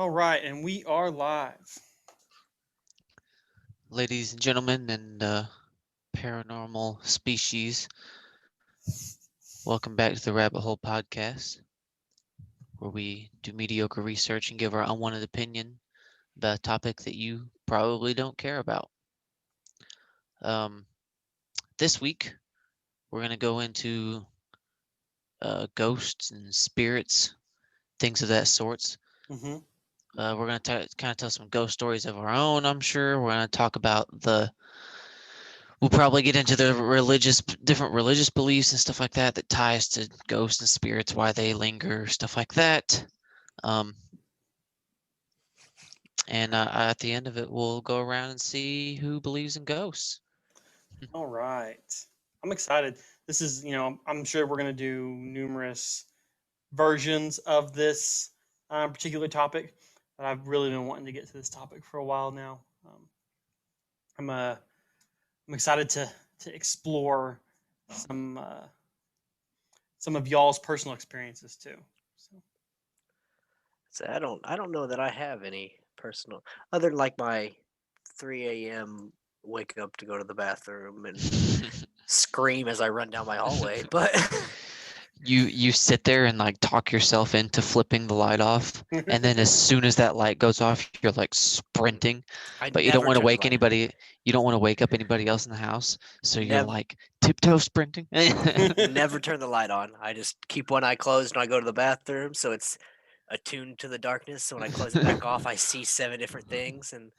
All right, and we are live. Ladies and gentlemen and paranormal species, welcome back to the Rabbit Hole Podcast, where we do mediocre research and give our unwanted opinion about a topic that you probably don't care about. Um, this week, we're going to go into ghosts and spirits, things of that sorts. Mm-hmm. We're going to kind of tell some ghost stories of our own, I'm sure. We're going to talk about we'll probably get into the different religious beliefs and stuff like that that ties to ghosts and spirits, why they linger, stuff like that. Um, and at the end of it, we'll go around and see who believes in ghosts. All right. I'm excited. This is, I'm sure we're going to do numerous versions of this particular topic, but I've really been wanting to get to this topic for a while now. I'm uh, I'm excited to explore some uh, some of y'all's personal experiences too. So, So I don't know that I have any personal other than like my 3 a.m. wake up to go to the bathroom and scream as I run down my hallway. But You sit there and like talk yourself into flipping the light off, and then as soon as that light goes off, you're like sprinting, I but you don't want never to turn the wake light on. anybody. You don't want to wake up anybody else in the house, so you're Never like tiptoe sprinting. never turn the light on. I just keep one eye closed when I go to the bathroom, so it's attuned to the darkness. So when I close it back off, I see seven different things, and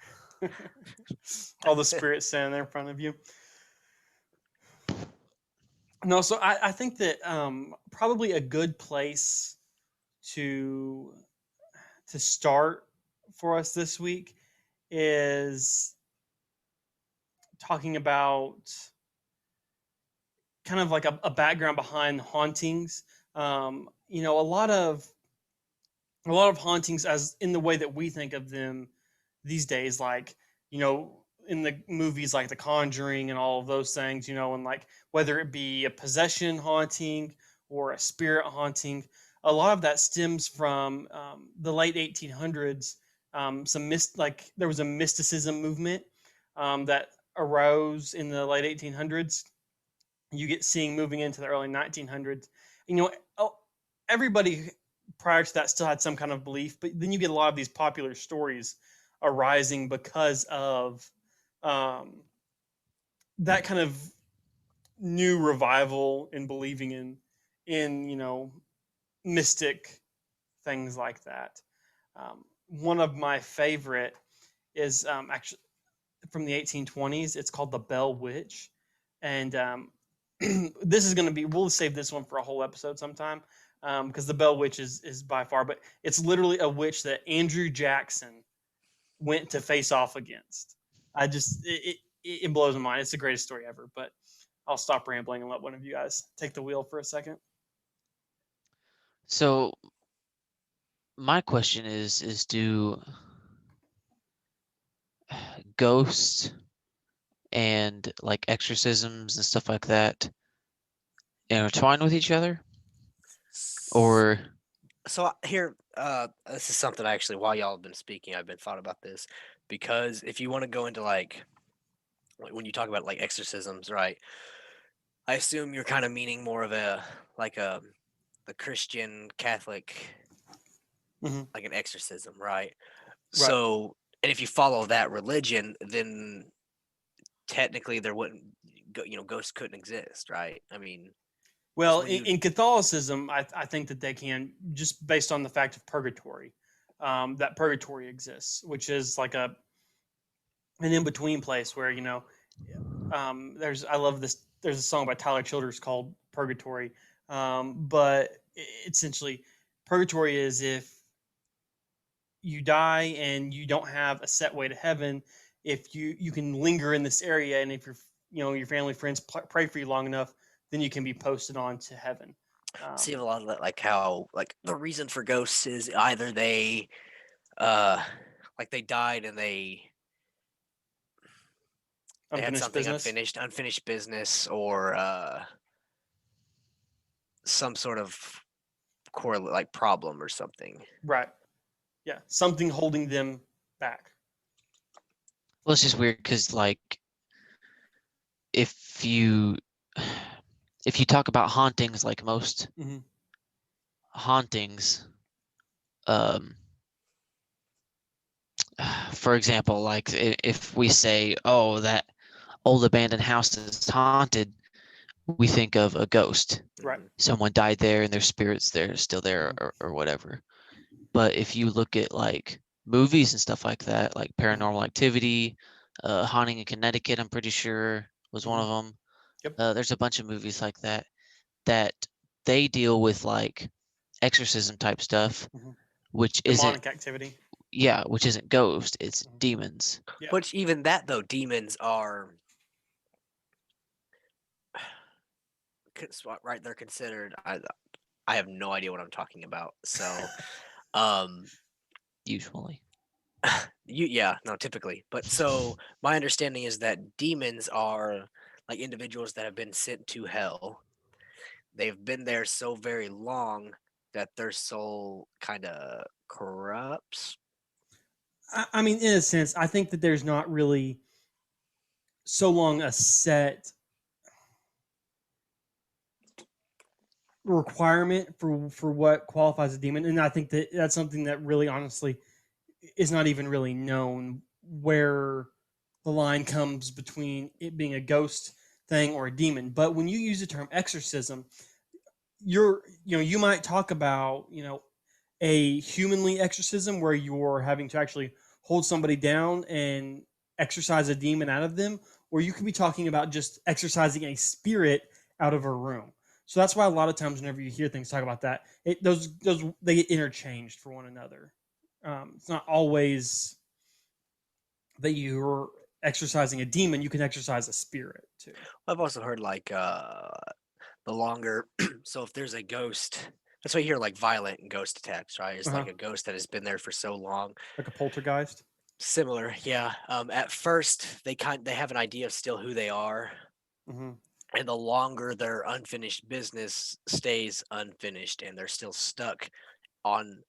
all the spirits standing there in front of you. No, so I think that probably a good place to to start for us this week is talking about kind of like a background behind hauntings. A lot of hauntings, as in the way that we think of them these days, like in the movies like The Conjuring and all of those things, and like whether it be a possession haunting or a spirit haunting, a lot of that stems from the late 1800s. Like there was a mysticism movement that arose in the late 1800s. You get seeing moving into the early 1900s. Oh, everybody prior to that still had some kind of belief, but then you get a lot of these popular stories arising because of um, that kind of new revival in believing in mystic things like that. One of my favorite is actually from the 1820s. It's called the Bell Witch, and this is going to be. We'll save this one for a whole episode sometime because the Bell Witch is by far, but it's literally a witch that Andrew Jackson went to face off against. I just it blows my mind. It's the greatest story ever. But I'll stop rambling and let one of you guys take the wheel for a second. So my question is do ghosts and like exorcisms and stuff like that intertwine with each other, or so here, this is something actually while y'all have been speaking, I've been thought about this because if you want to go into like when you talk about like exorcisms, right? I assume you're kind of meaning more of a like a the Christian Catholic Mm-hmm. like an exorcism, right? Right. So, and if you follow that religion, then technically there wouldn't ghosts couldn't exist, right? I mean, because Well, when you in Catholicism, I think that they can, just based on the fact of purgatory, that purgatory exists, which is like an in between place where there's I love this. There's a song by Tyler Childers called Purgatory, but essentially, purgatory is if you die and you don't have a set way to heaven. If you can linger in this area, and if your family friends pray for you long enough, then you can be posted on to heaven. see Um, a lot of that, like how like the reason for ghosts is either they uh like they died and they had Unfinished something business. unfinished business or some sort of core like problem or something. Right. Yeah, something holding them back. Well, it's just weird because, like, if you if you talk about hauntings, like most Mm-hmm. hauntings, um, for example, like if we say, "Oh, that old abandoned house is haunted," we think of a ghost. Right. Mhm. Someone died there and their spirit's there, still there, Mhm. or whatever. But if you look at like movies and stuff like that, like Mhm. Paranormal Activity, Haunting in Connecticut, I'm pretty sure was one Mhm. of them. Yep. There's a bunch of movies like that that they deal with like exorcism type stuff, Mhm. which isn't, Demonic activity. yeah, which isn't ghost, it's Mhm. demons. Yeah. Which even that though, demons are right. They're considered. I have no idea what I'm talking about. So, um, Usually. yeah, no, typically. But so my understanding is that demons are like individuals that have been sent to hell. They've been there so very long that their soul kind of corrupts. I mean, in a sense, I think that there's not really so long a set requirement for what qualifies a demon, and I think that that's something that really, honestly, is not even really known where the line comes between it being a ghost thing or a demon. But when you use the term exorcism, you might talk about a humanly exorcism where you're having to actually hold somebody down and exorcise a demon out of them, or you could be talking about just exorcising a spirit out of a room. So that's why a lot of times whenever you hear things talk about that, those they get interchanged for one another. It's not always that you're exercising a demon; you can exercise a spirit too. I've also heard like the longer so if there's a ghost, that's why you hear like violent ghost attacks, right? It's Uh-huh. like a ghost that has been there for so long. Like a poltergeist. Similar, yeah. At first they have an idea of still who they are, Mm-hmm. and the longer their unfinished business stays unfinished and they're still stuck on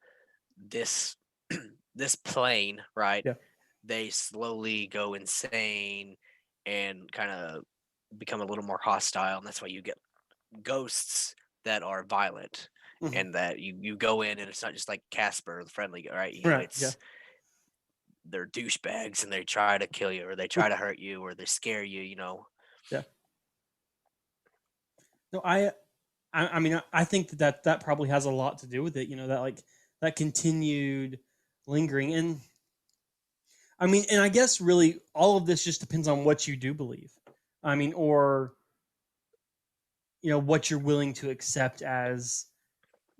this this plane, right? Yeah. They slowly go insane and kind of become a little more hostile, and that's why you get ghosts that are violent Mm-hmm. and that you go in and it's not just like Casper the friendly guy, right? Right. Yeah. It's they're douchebags and they try to kill you or they try to hurt you or they scare you. Yeah. No, I mean, I think that probably has a lot to do with it. That like that continued lingering, and I mean, and I guess really all of this just depends on what you do believe. I mean, or what you're willing to accept as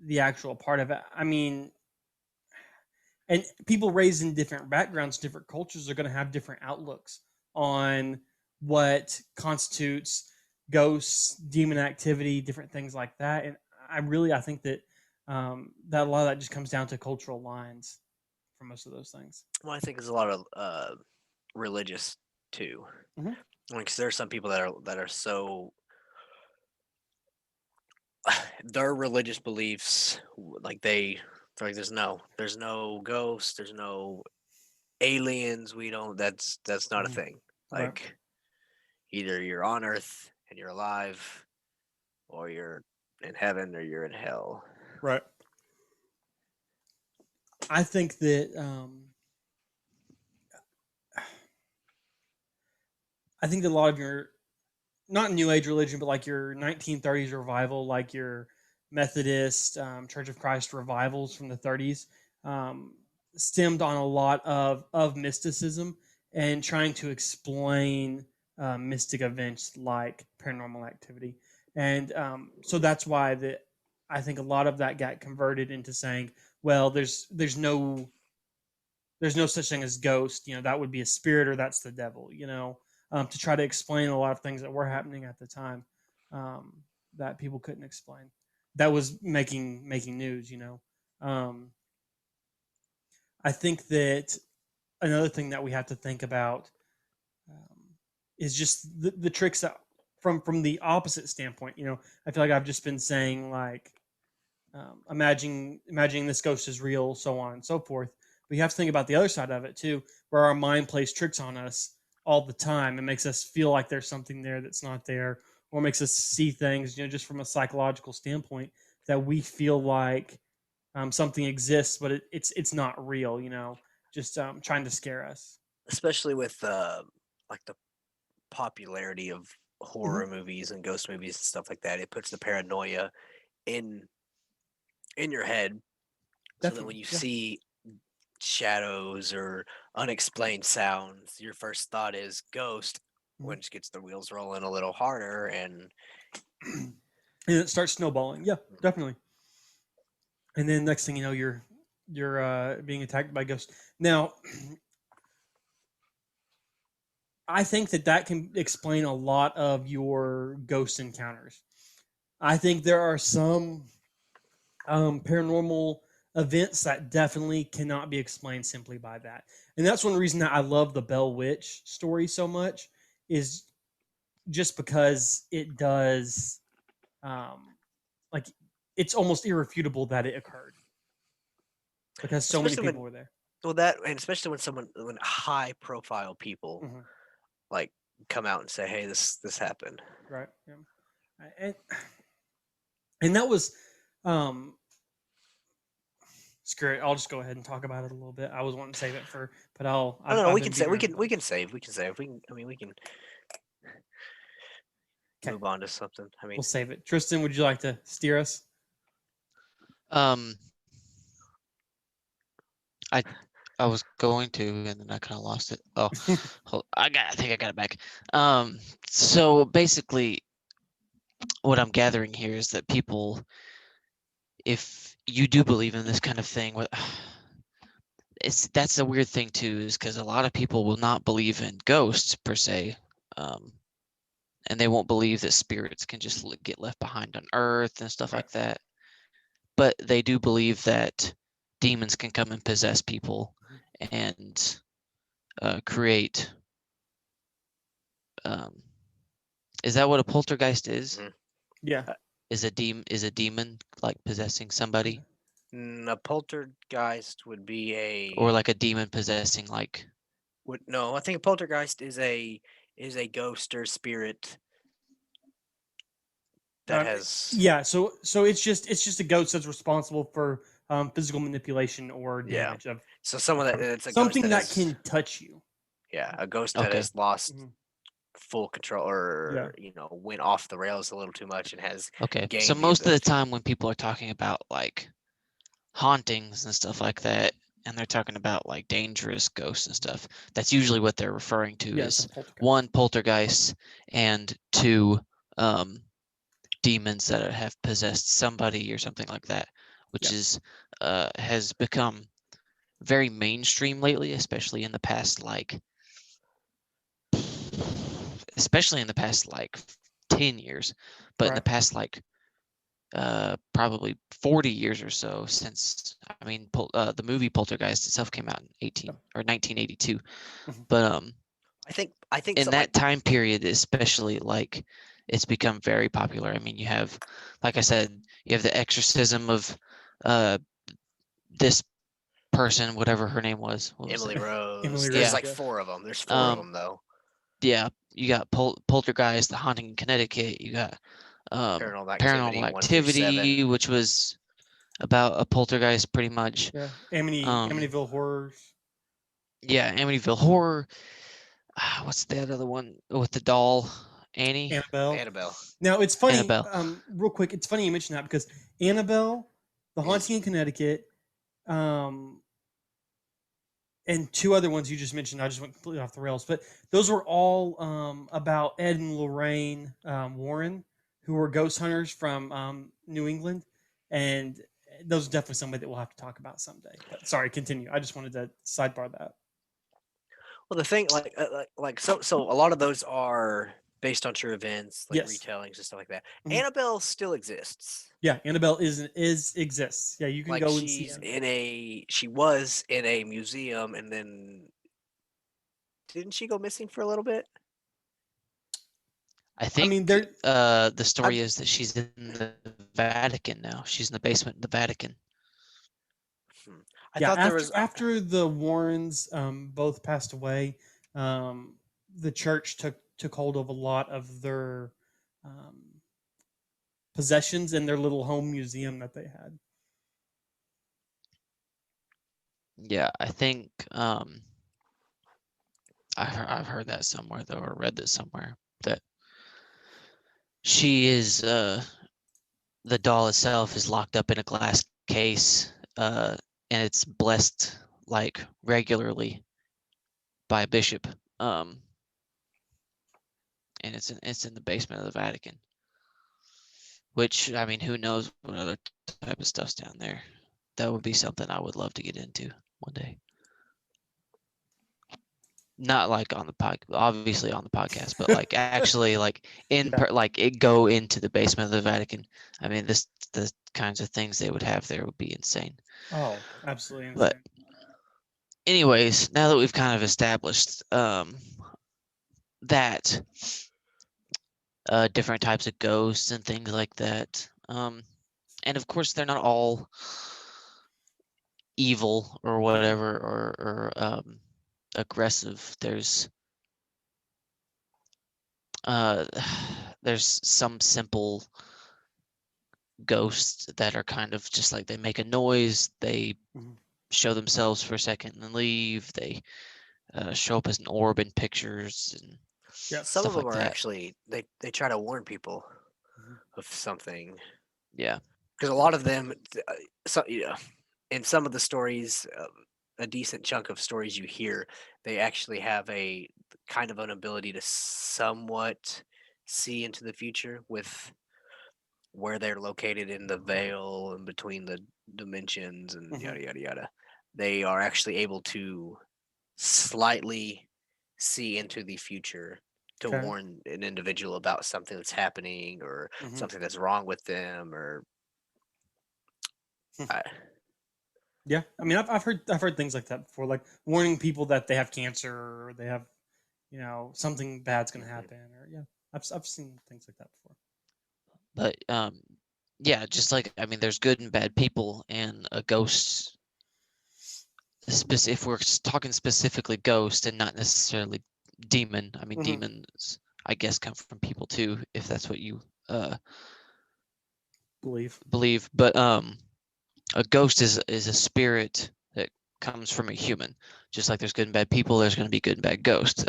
the actual part of it. I mean, and people raised in different backgrounds, different cultures are going to have different outlooks on what constitutes ghosts, demon activity, different things like that. And I think that that a lot of that just comes down to cultural lines for most of those things. Well, I think there's a lot of religious too. Hmm. Because there are some people that are so their religious beliefs like they're like there's no ghosts, there's no aliens, we don't that's not a Hmm. thing. Right, Like either you're on earth and you're alive or you're in heaven or you're in hell. right. I think that a lot of your not new age religion, but like your 1930s revival, like your Methodist Church of Christ revivals from the 30s, um, stemmed on a lot of mysticism and trying to explain mystic events like paranormal activity, and so that's why I think a lot of that got converted into saying, well, there's no such thing as ghost. That would be a spirit or that's the devil. To try to explain a lot of things that were happening at the time um, that people couldn't explain. That was making news. Um, I think that another thing that we have to think about um, is just the tricks that from the opposite standpoint. I feel like I've just been saying like imagining this ghost is real, so on and so forth. we have to think about the other side of it too, where our mind plays tricks on us all the time and makes us feel like there's something there that's not there, or makes us see things, just from a psychological standpoint, that we feel like something exists, but it's not real. Just trying to scare us. especially with like the popularity of Hmm. horror movies and ghost movies and stuff like that. It puts the paranoia in your head, so that when Definitely, you yeah. see shadows or unexplained sounds, your first thought is ghost, Mhm. which gets the wheels rolling a little harder. And And it starts snowballing. Yeah, definitely. And then next thing you know, you're being attacked by ghosts. Now, I think that can explain a lot of your ghost encounters. I think there are some paranormal events that definitely cannot be explained simply by that, and that's one reason that I love the Bell Witch story so much. Is just because it does, um, like, it's almost irrefutable that it occurred because so many especially people when were there. well that and especially when high profile people Hmm. like come out and say, hey, this happened. Right. Yeah. And and that was, um screw it. I'll just go ahead and talk about it a little bit. I was wanting to save it for, but No, no, no, I've we been can say beating around the we bush. can save, we can Okay, move on to something. I mean, we'll save it. Tristan, would you like to steer us? Um, I I was going to, and then I kind of lost it. Oh, I think I got it back. So basically, what I'm gathering here is that people, if you do believe in this kind of thing, that's a weird thing too, is because a lot of people will not believe in ghosts per se, um, and they won't believe that spirits can just get left behind on Earth and stuff Right. like that. But they do believe that demons can come and possess people and create. Um, is that what a poltergeist is? mhm. Yeah. Is a demon like possessing somebody, A poltergeist would be or a like a demon possessing like? would no, I think a poltergeist is a ghost or spirit that Um, has yeah. So it's just a ghost that's responsible for physical manipulation or yeah. damage of So someone that property. it's a ghost Something that that has can touch you. yeah, a ghost that Okay, has lost Mhm. full control Yeah. or went off the rails a little too much and has okay. So gained the most of the ability. time when people are talking about like hauntings and stuff like that, and they're talking about like dangerous ghosts and stuff, that's usually what they're referring to Yeah. It's a is poltergeist. one, poltergeist, and two, um, demons that have possessed somebody or something like that, which Yeah. is has become very mainstream lately, especially in the past like 10 years, but in the Right. past like probably 40 years or so, since I mean the movie Poltergeist itself came out in Yeah. 1982, Mhm. but I think in something that like time period especially, like, it's become very popular. I mean, you have, like I said, you have the exorcism of uh this person, whatever her name was. What was Emily it? Rose. Emily There's Yeah. Rose. like Yeah. four of them. There's four of um them though. yeah, you got Poltergeist, The Haunting in Connecticut, you got Paranormal Paranormal Activity 1 through 7. Activity, which was about a poltergeist pretty much. Yeah. um Amityville horrors. yeah, Amityville Horror. What's that other one with the doll? Annie? Annabelle. Annabelle. Now it's funny. Annabelle. Real quick, it's funny you mention that because Annabelle, The Is Haunting in Connecticut, um, and two other ones you just mentioned. I just went completely off the rails, but those were all about Ed and Lorraine Warren, who were ghost hunters from New England, and those are definitely somebody that we'll have to talk about someday. But sorry, continue. I just wanted to sidebar that. well the thing like so a lot of those are based on true events, like Yes. retellings and stuff like that. Mhm. Annabelle still exists. Yeah, Annabelle is exists. Yeah, you can Like go and see Annabelle. she was in a museum, and then didn't she go missing for a little bit? I I think mean, there. the I story is that she's in the Vatican now. She's in the basement in the Vatican. Hmm. I Yeah, thought there was. after the Warrens both passed away, the church took hold of a lot of their um, possessions in their little home museum that they had. Yeah, I think I've heard that somewhere though, or read that somewhere that she is the doll itself is locked up in a glass case, and it's blessed like regularly by a bishop. Um, and it's in the basement of the Vatican. Which I mean, who knows what other type of stuff's down there? That would be something I would love to get into one day. Not like on the obviously on the podcast, but like actually like Yeah. like it go into the basement of the Vatican. I mean, the kinds of things they would have there would be insane. Oh, absolutely But insane. anyways, now that we've kind of established that different types of ghosts and things like that, and of course they're not all evil or whatever or aggressive. Uh, there's some simple ghosts that are kind of just like they make a noise, they Mhm. show themselves for a second and then leave. They show up as an orb in pictures and Yes. Some of stuff them like are that. actually they try to warn people Mhm. of something Yeah. because a lot of them, so in some of the stories, a decent chunk of stories you hear, they actually have a kind of an ability to somewhat see into the future with where they're located in the veil and between the dimensions and Mhm. yada yada yada. They are actually able to slightly see into the future to Okay. warn an individual about something that's happening or Mhm. something that's wrong with them or I, Yeah, I mean, I've heard things like that before, like warning people that they have cancer or they have, something bad's gonna mhm. happen, or yeah, I've seen things like that before. But yeah, just like I mean there's good and bad people and a ghost if we're talking specifically ghost and not necessarily demon. I mean Hmm. demons I guess come from people too if that's what you Believe. believe, but a ghost is a spirit that comes from a human. Just like there's good and bad people, there's going to be good and bad ghosts.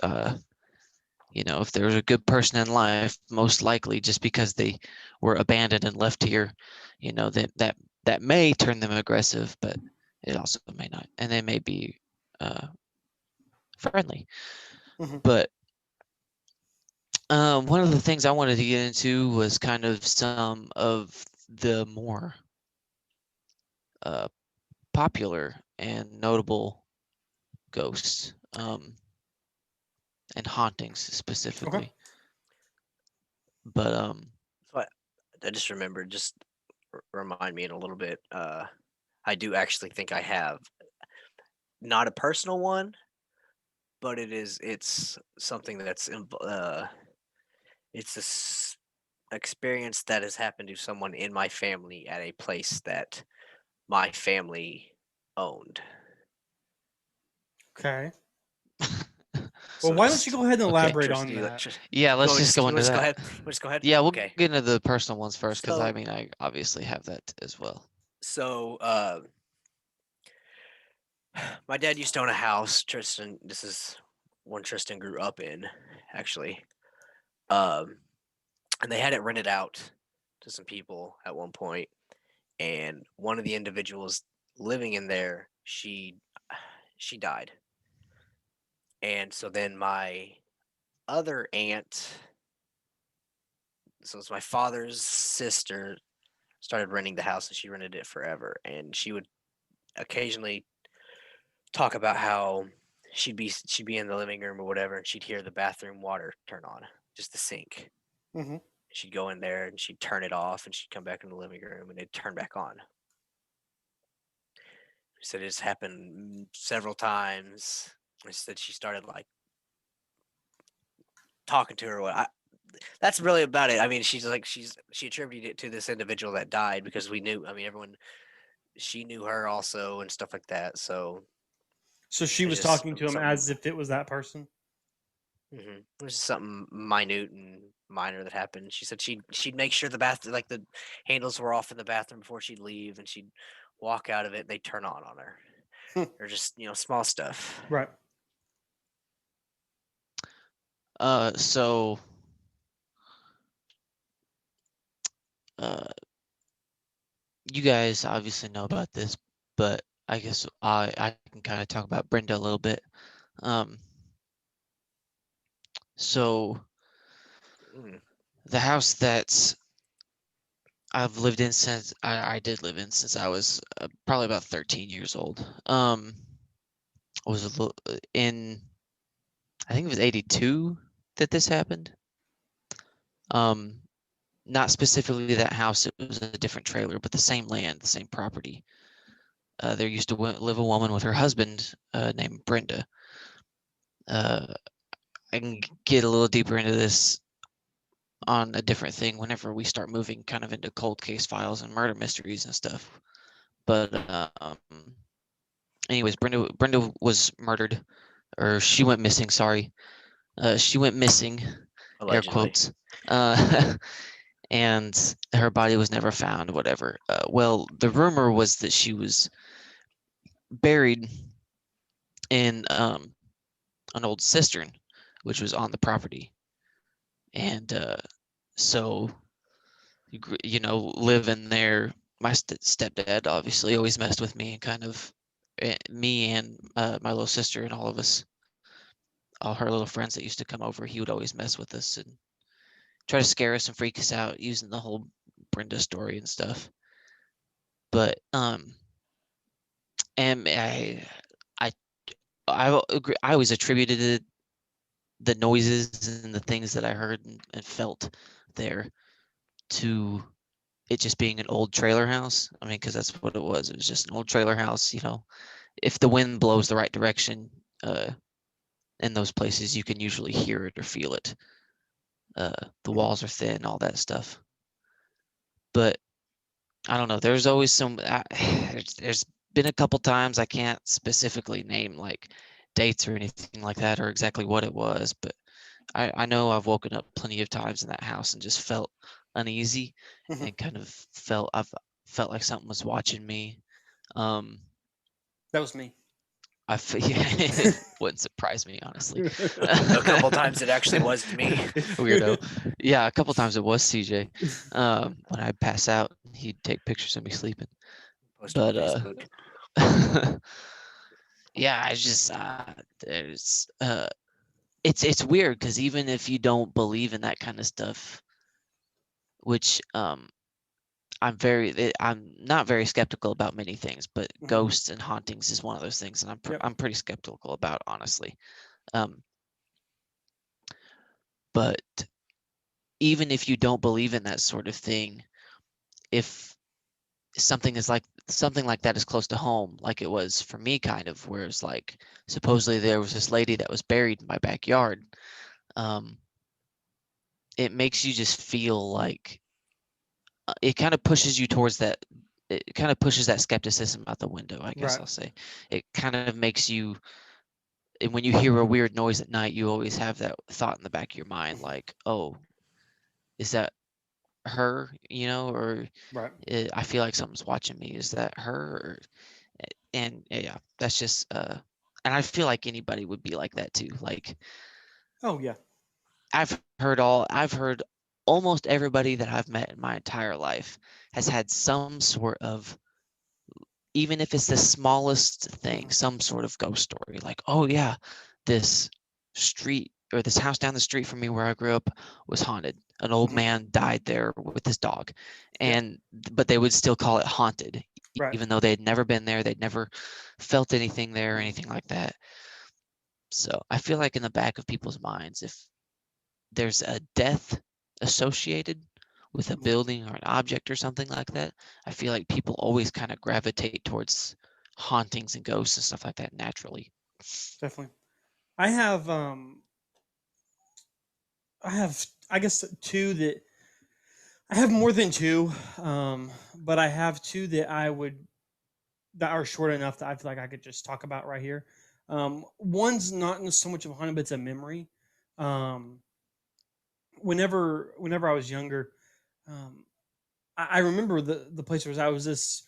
If there's a good person in life, most likely just because they were abandoned and left here, that may turn them aggressive, but it also may not, and they may be uh, friendly. Hmm. But one of the things I wanted to get into was kind of some of the more uh, popular and notable ghosts and hauntings Okay. specifically. But So I just remembered, just remind me in a little bit. I do actually think I have not a personal one, but it's something that's it's a experience that has happened to someone in my family at a place that my family owned. Okay. Well, So why don't you just go ahead and okay, elaborate on electricity. that? yeah, let's just go You want into to just go that. ahead? We'll just go ahead. Yeah, we'll Okay. get into the personal ones first because I So mean I obviously have that as well. so my dad used to own a house. Tristan, this is one Tristan grew up in, actually. Um, and they had it rented out to some people at one point, and one of the individuals living in there, she died. And so then my other aunt, so it's my father's sister, started renting the house and she rented it forever. And she would occasionally talk about how she'd be in the living room or whatever, and she'd hear the bathroom water turn on, just the sink. Hmm. She'd go in there and she'd turn it off, and she'd come back in the living room and it'd turn back on. She said it's happened several times. She said she started like talking to her. That's really about it. I mean, she attributed it to this individual that died because we knew. I mean, everyone she knew her also and stuff like that. So So she it's was just talking to him something. as if it was that person. It was just something minute and minor that happened. She said she'd make sure the bath like the handles were off in the bathroom before she'd leave, and she'd walk out of it. And they'd turn on her. Hmm. Or just small stuff. Right. So uh, you guys obviously know about this, but I guess I can kind of talk about Brenda a little bit. Um, so Mm, the house that I've lived in since I did live in since I was probably about 13 years old. Was a little in I think it was 82 that this happened. Um, not specifically that house; it was a different trailer, but the same land, the same property. There used to live a woman with her husband named Brenda. Uh, I can get a little deeper into this on a different thing whenever we start moving kind of into cold case files and murder mysteries and stuff. But anyways, Brenda was murdered, or she went missing. Sorry, she went missing. Air allegedly. quotes. And her body was never found. Whatever. Well, the rumor was that she was buried in an old cistern, which was on the property, and so living there, my stepdad obviously always messed with me and kind of me and my little sister and all of us, all her little friends that used to come over. He would always mess with us and try to scare us and freak us out using the whole Brenda story and stuff. But and I I agree. I always attributed the noises and the things that I heard and felt there to it just being an old trailer house. I mean, because that's what it was. It was just an old trailer house. If the wind blows the right direction, in those places, you can usually hear it or feel it. The Mhm. walls are thin, all that stuff. But I don't know. There's always there's been a couple times I can't specifically name like dates or anything like that or exactly what it was, but I know I've woken up plenty of times in that house and just felt uneasy Mhm. and kind of I've felt like something was watching me. Um, That was me. yeah, it wouldn't surprise me honestly. A couple times it actually was me. Weirdo. Yeah, a couple times it was CJ. When I'd pass out, he'd take pictures of me sleeping. Post on But Facebook. yeah, I just there's it's weird because even if you don't believe in that kind of stuff, which I'm not very skeptical about many things, but Mhm. ghosts and hauntings is one of those things, and Yep. I'm pretty skeptical about honestly. Um, but even if you don't believe in that sort of thing, if something like that is close to home, like it was for me, kind of, where it's like supposedly there was this lady that was buried in my backyard. Um, it makes you just feel like it kind of pushes you towards that. It kind of pushes that skepticism out the window, I guess Right. I'll say. It kind of makes you, and when you hear a weird noise at night, you always have that thought in the back of your mind, like, "Oh, is that her?" Or Right. I feel like something's watching me. Is that her? And yeah, that's just and I feel like anybody would be like that too. Like Oh yeah. I've heard almost everybody that I've met in my entire life has had some sort of, even if it's the smallest thing, Mhm. some sort of ghost story. Like, oh yeah, this street or this house down the street from me where I grew up was haunted. An old Mhm. man died there with his dog. Yeah. And but they would still call it haunted, Right. even though they'd never been there, they'd never felt anything there or Mhm. anything like that. So I feel like in the back of people's minds, if there's a death associated with a Mhm. building or an object or something like that, I feel like people always kind of gravitate towards hauntings and ghosts and stuff like that naturally. Definitely. I have I have I guess two that I have more than two, but I have two that I would that are short enough that I feel like I could just talk about right here. One's not so much of a haunted, but it's a memory. Um, whenever I was younger, um, I remember the place where I was this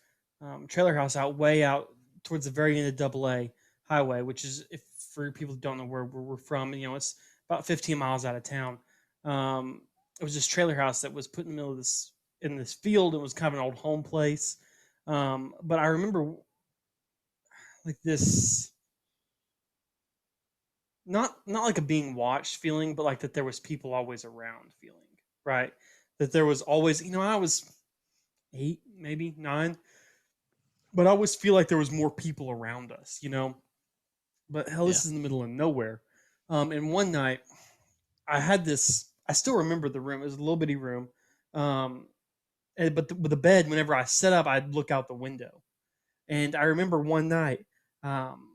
trailer house out way out towards the very end of Double A Highway, which is, if for people who don't know where we're from, it's about 15 miles out of town. Um, it was this trailer house that was put in the middle of this field. It was kind of an old home place, but I remember like this, not like a being watched feeling, but like that there was people always around feeling, right? That there was always, I was 8, maybe 9, but I always feel like there was more people around us. But hell, Yeah. this is in the middle of nowhere. And one night, I had this. I still remember the room. It was a little bitty room, um, but with the bed. Whenever I set up, I'd look out the window. And I remember one night, um,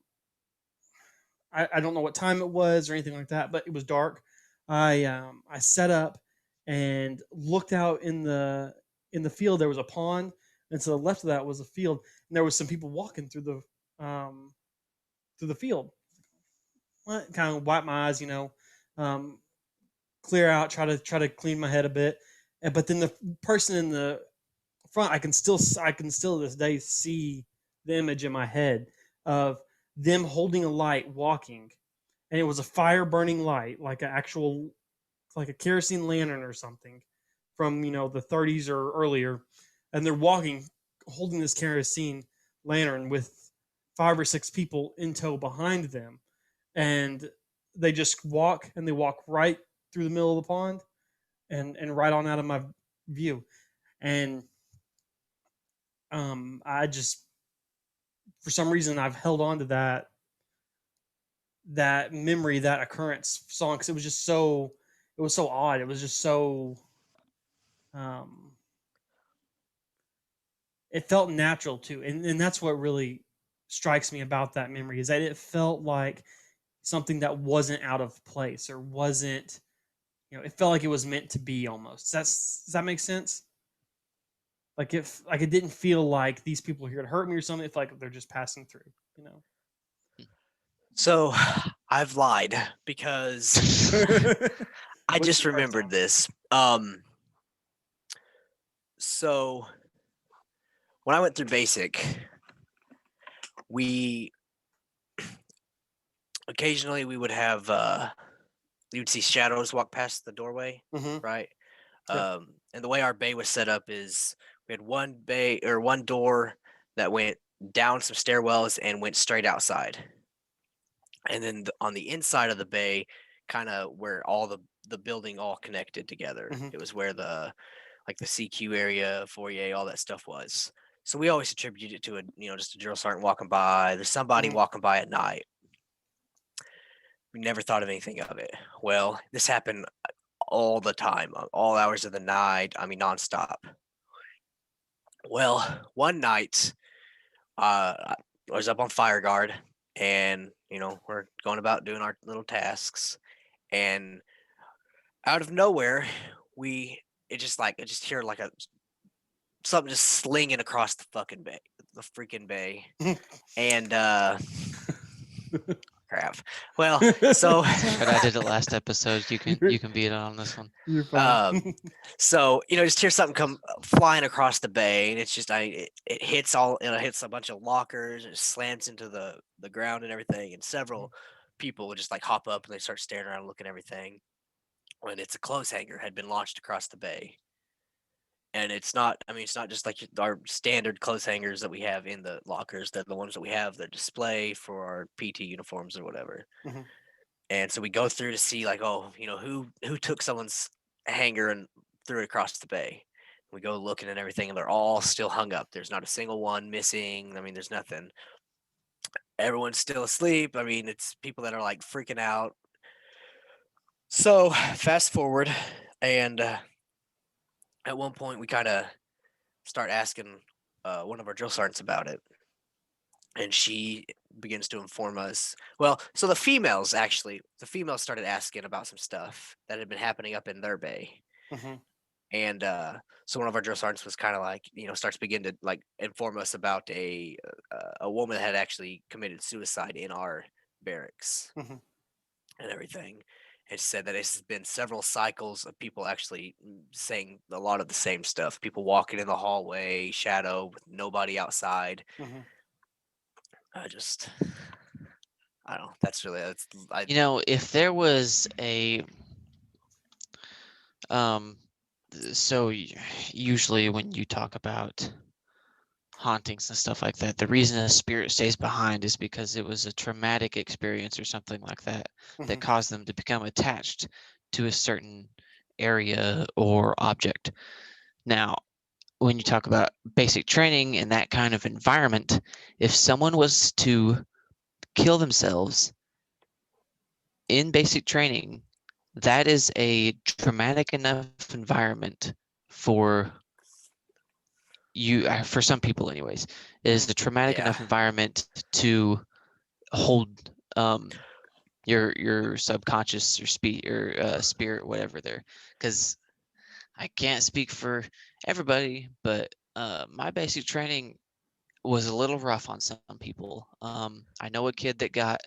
I don't know what time it was or anything like that, but it was dark. I set up and looked out in the field. There was a pond, and to the left of that was a field, and there was some people walking through the field. What kind of wipe my eyes, um, clear out, try to clean my head a bit, but then the person in the front, I can still to this day see the image in my head of them holding a light, walking, and it was a fire burning light, like a kerosene lantern or something from the 30s or earlier, and they're walking, holding this kerosene lantern with 5 or 6 people in tow behind them, and they just walk, and they walk right through the middle of the pond, and right on out of my view. And I just, for some reason, I've held on to that memory, that occurrence song, because it was so odd. It was just so, um, it felt natural too, and that's what really strikes me about that memory, is that it felt like something that wasn't out of place, or wasn't, it felt like it was meant to be almost. Does that make sense? Like, if like it didn't feel like these people are here to hurt me or something. It felt like they're just passing through. You know. So I've lied because I What's just the first remembered one? this. So when I went through basic, we occasionally we would have you would see shadows walk past the doorway, Mm-hmm. right? Yep. And the way our bay was set up is we had one bay or one door that went down some stairwells and went straight outside. And then on the inside of the bay, kind of where all the building all connected together. Mm-hmm. It was where the like the CQ area, foyer, all that stuff was. So we always attributed it to just a drill sergeant walking by. There's somebody Mm-hmm. walking by at night. We never thought of anything of it. Well, this happened all the time, all hours of the night. I mean, nonstop. Well, one night, I was up on fire guard, and we're going about doing our little tasks, and out of nowhere, we I just hear like a something just slinging across the fucking bay, the freaking bay, and crap. Well, so But I did it last episode. You can you're, you can beat it on this one. you're fine. so just hear something come flying across the bay, and it's just it hits it hits a bunch of lockers, and it slams into the ground and everything, and several people would just like hop up and they start staring around, looking at everything. When it's a clothes hanger had been launched across the bay, and it's not. I mean, it's not just like our standard clothes hangers that we have in the lockers. They're the ones that we have that display for our PT uniforms or whatever. Mhm. And so we go through to see like, oh, who took someone's hanger and threw it across the bay. We go looking and everything, and they're all still hung up. There's not a single one missing. I mean, there's nothing. Everyone's still asleep. I mean, it's people that are like freaking out. So fast forward, and at one point we kind of start asking one of our drill sergeants about it, and she begins to inform us. Well, so the females started asking about some stuff that had been happening up in their bay. Mhm. And so one of our drill sergeants was kind of like, starts begin to like inform us about a woman that had actually committed suicide in our barracks Mhm. and everything. It said that it's been several cycles of people actually saying a lot of the same stuff. People walking in the hallway, shadow with nobody outside. Mhm. I just, I don't know. That's I If there was um, so usually when you talk about hauntings and stuff like that, the reason a spirit stays behind is because it was a traumatic experience or something like that that Mhm. caused them to become attached to a certain area or object. Now, when you talk about basic training in that kind of environment, if someone was to kill themselves in basic training, that is a traumatic enough environment for you, for some people anyways, it is Mhm. a traumatic yeah. enough environment to hold your subconscious, your spirit, whatever there. Because I can't speak for everybody, but my basic training was a little rough on some people. I know a kid that got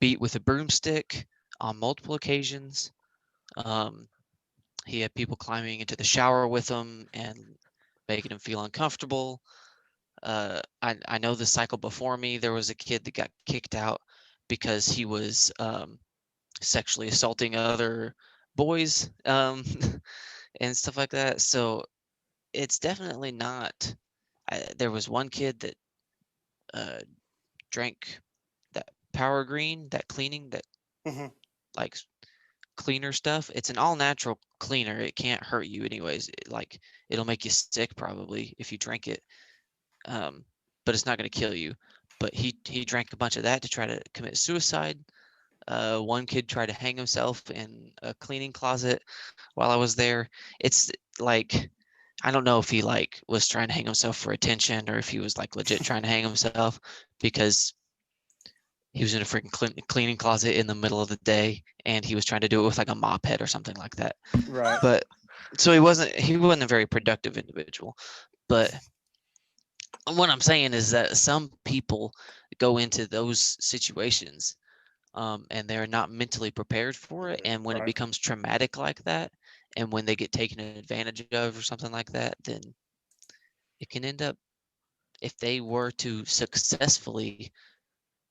beat with a broomstick on multiple occasions. Um, he had people climbing into the shower with him and making him feel uncomfortable. I know the cycle before me, there was a kid that got kicked out because he was sexually assaulting other boys and stuff like that. So it's definitely not. There was one kid that uh, drank that power green, that cleaning, that Mhm. like cleaner stuff. It's an all natural cleaner. It can't hurt you anyways. It'll make you sick probably if you drink it. Um, but it's not going to kill you. But he drank a bunch of that to try to commit suicide. One kid tried to hang himself in a cleaning closet while I was there. It's like I don't know if he was trying to hang himself for attention or if he was legit trying to hang himself because he was in a freaking cleaning closet in the middle of the day and he was trying to do it with a mop head or something like that. Right. But so he wasn't a very productive individual. But what I'm saying is that some people go into those situations and they're not mentally prepared for it. And when it Right. becomes traumatic like that, and when they get taken advantage of or something like that, then it can end up, if they were to successfully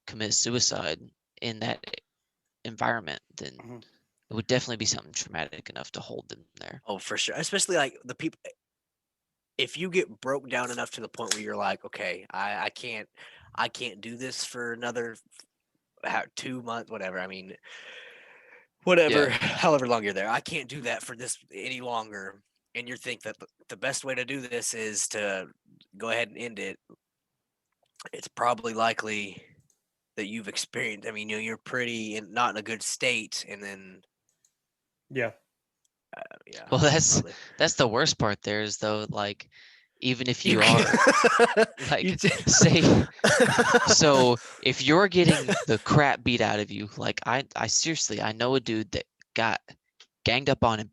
commit suicide in that environment, then Mhm. it would definitely be something traumatic enough to hold them there. Oh, for sure. Especially like the people. If you get broke down enough to the point where you're like, okay, I can't do this for another 2 months, whatever. I mean, whatever, Yeah. however long you're there. I can't do that for this any longer. And you think that the best way to do this is to go ahead and end it. It's probably likely that you've experienced. I mean, you're not in a good state, and then Yeah. yeah, Well, that's probably that's the worst part there is though, even if you you can. are You like t- say so if you're getting the crap beat out of you, I seriously I know a dude that got ganged up on and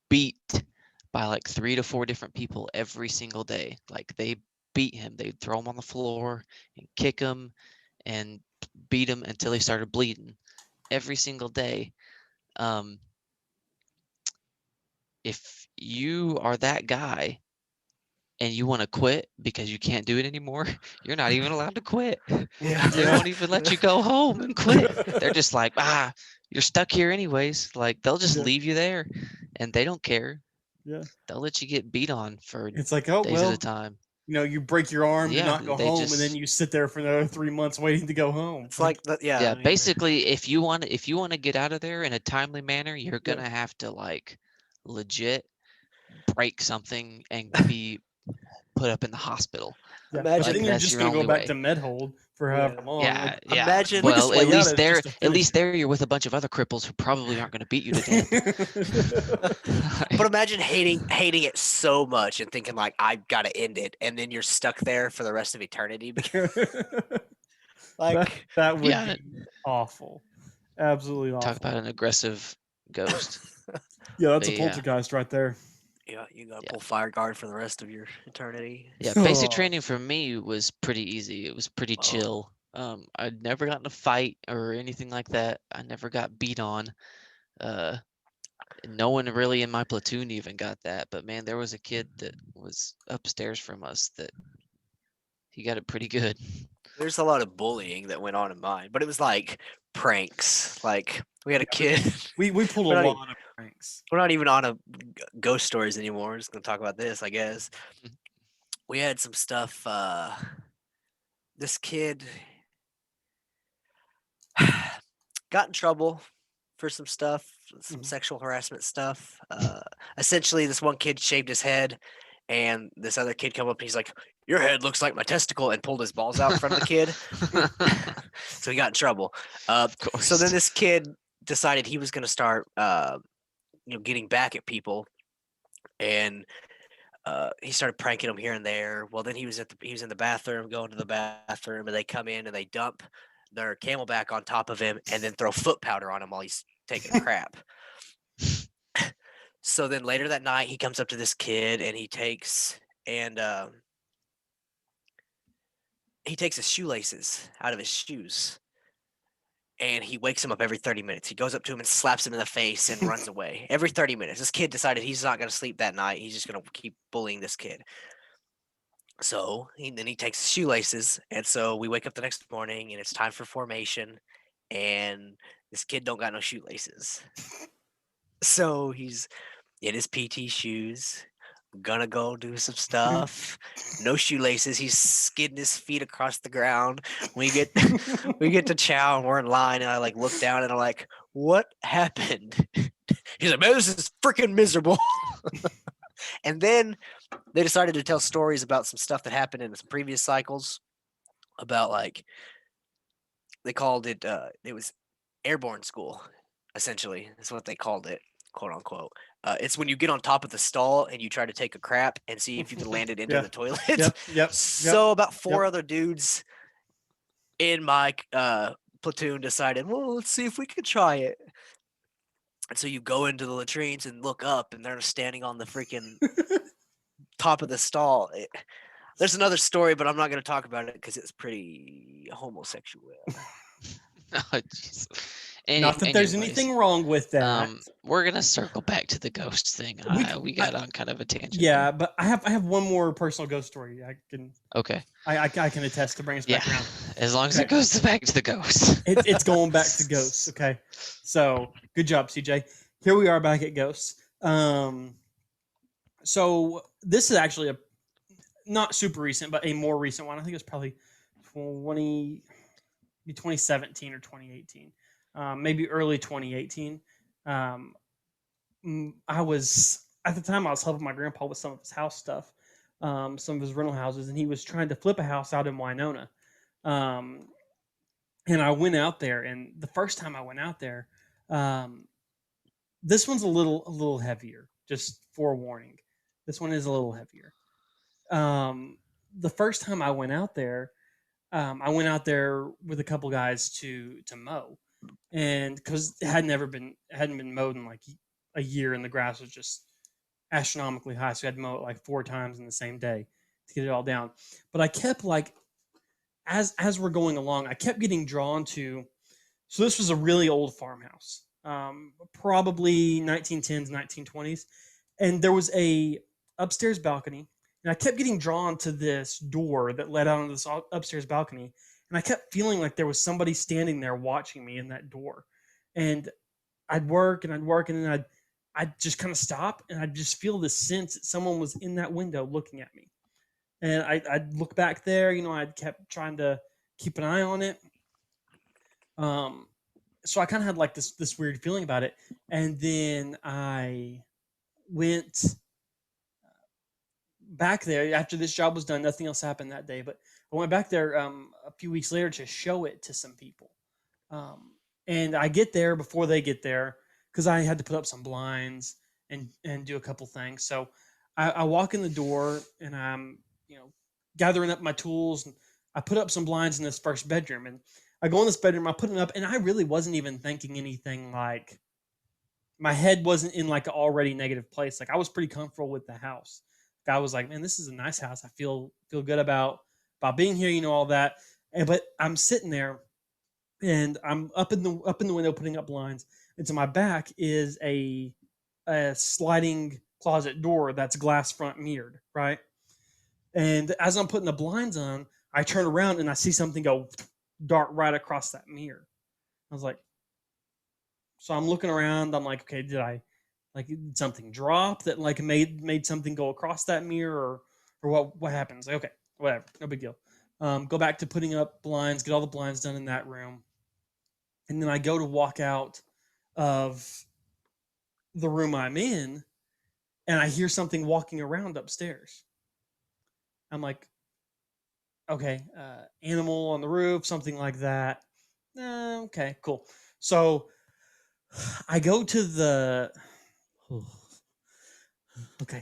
beat by 3 to 4 different people every single day. They beat him. They'd throw him on the floor and kick him and beat him until he started bleeding every single day. Um, if you are that guy and you want to quit because you can't do it anymore, you're not even allowed to quit. yeah. They won't even let you go home and quit. They're just like, you're stuck here anyways. They'll just Yeah. leave you there and they don't care. Yeah. They'll let you get beat on for It's like, oh days at a well, time. you break your arm to Yeah, not go they home, and then just you sit there for another 3 months waiting to go home. It's like that. Yeah, yeah, I mean, basically if you want to get out of there in a timely manner, you're Yeah. gonna have to legit break something and be put up in the hospital. Yeah. But imagine. then you're That's just your gonna go only back way. to med hold for however Yeah, long. Yeah, Like yeah. the imagine. Well, quickest way out is just to at finish least there you're with a bunch of other cripples who probably aren't gonna beat you to death. it. But imagine hating it so much and thinking like I've got to end it, and then you're stuck there for the rest of eternity. that Like, that would Yeah, be awful. Absolutely talk awful. about an aggressive ghost. Yeah, that's But a yeah, poltergeist right there. Yeah, you gotta Yeah. pull fire guard for the rest of your eternity. Yeah, basic Oh, training for me was pretty easy. It was pretty Oh, chill. I'd never gotten a fight or anything like that. I never got beat on. Uh, no one really in my platoon even got that. But man, there was a kid that was upstairs from us that he got it pretty good. there's a lot of bullying that went on in mine, but it was like pranks. Like we had a yeah, kid. we pulled a we're not even lot of pranks. we're not even on a ghost stories anymore. We're just gonna talk about this, I guess. We had some stuff. This kid got in trouble for some stuff, some Mhm. sexual harassment stuff. Essentially, this one kid shaved his head, and this other kid come up and he's like, "Your head looks like my testicle," and pulled his balls out in front of the kid. So he got in trouble. Of So then course. this kid decided he was going to start, getting back at people, and he started pranking them here and there. Well, then he was in the bathroom, going to the bathroom, and they come in and they dump their camelback on top of him, and then throw foot powder on him while he's taking a crap. So then later that night, he comes up to this kid and and he takes his shoelaces out of his shoes, and he wakes him up every 30 minutes. He goes up to him and slaps him in the face and runs away every 30 minutes. This kid decided he's not going to sleep that night. He's just going to keep bullying this kid. So then he takes his shoelaces, and so we wake up the next morning, and it's time for formation, and this kid don't got no shoelaces. So he's in his PT shoes, gonna go do some stuff. No shoelaces. He's skidding his feet across the ground. We get we get to chow, and we're in line, and I like look down and I'm like, "What happened?" He's like, "Man, this is freaking miserable." And then they decided to tell stories about some stuff that happened in some previous cycles about like they called it it was airborne school, essentially. That's what they called it, quote unquote. It's when you get on top of the stall and you try to take a crap and see if you can land it into Yeah. the toilet. Yep. So about four Yep. other dudes in my platoon decided, well, let's see if we could try it. And so you go into the latrines and look up, and they're standing on the freaking top of the stall. There's another story, but I'm not going to talk about it because it's pretty homosexual. Oh, jeez. Not that there's Anyways, anything wrong with that. we're gonna circle back to the ghost thing. We, We I, got on kind of a tangent yeah, there. but I have one more personal ghost story. Okay. I can attest to bring us Yeah. back around. As long as Okay. it goes back to the ghost. It's going back to ghosts. Okay, so good job, CJ. Here we are back at ghosts. So this is actually a not super recent, but a more recent one. I think it was probably 2017 or 2018, maybe early 2018. Um, I was at the time I was helping my grandpa with some of his house stuff, some of his rental houses, and he was trying to flip a house out in Winona. Um, and I went out there, and the first time I went out there, um, this one's a little heavier. Just forewarning, this one is a little heavier. The first time I went out there with a couple guys to mow, and because it hadn't been mowed in like a year, and the grass was just astronomically high, so we had to mow it like 4 times in the same day to get it all down. But I kept like as we're going along, I kept getting drawn to. So this was a really old farmhouse, probably 1910s, 1920s, and there was a upstairs balcony, and I kept getting drawn to this door that led out onto this upstairs balcony, and I kept feeling like there was somebody standing there watching me in that door, and I'd work, and then I'd just kind of stop, and I'd just feel this sense that someone was in that window looking at me, and I'd look back there, I'd kept trying to keep an eye on it. Um, so I kind of had like this weird feeling about it, and then I went back there after this job was done. Nothing else happened that day, but I went back there a few weeks later to show it to some people. Um, and I get there before they get there because I had to put up some blinds and do a couple things. So I walk in the door, and I'm gathering up my tools, and I put up some blinds in this first bedroom, and I go in this bedroom, I put it up, and I really wasn't even thinking anything like my head wasn't in like an already negative place. Like I was pretty comfortable with the house. Like, I was like, man, this is a nice house. I feel good about being here, all that. And but I'm sitting there and I'm up in the window putting up blinds. And to my back is a sliding closet door that's glass front mirrored, right? And as I'm putting the blinds on, I turn around and I see something go dart right across that mirror. I was like, so I'm looking around. I'm like, okay, did something drop that like made something go across that mirror, or what happens? Like, okay, whatever, no big deal. Go back to putting up blinds, get all the blinds done in that room, and then I go to walk out of the room I'm in, and I hear something walking around upstairs. I'm like, okay, animal on the roof, something like that. Okay, cool. So I go to the okay.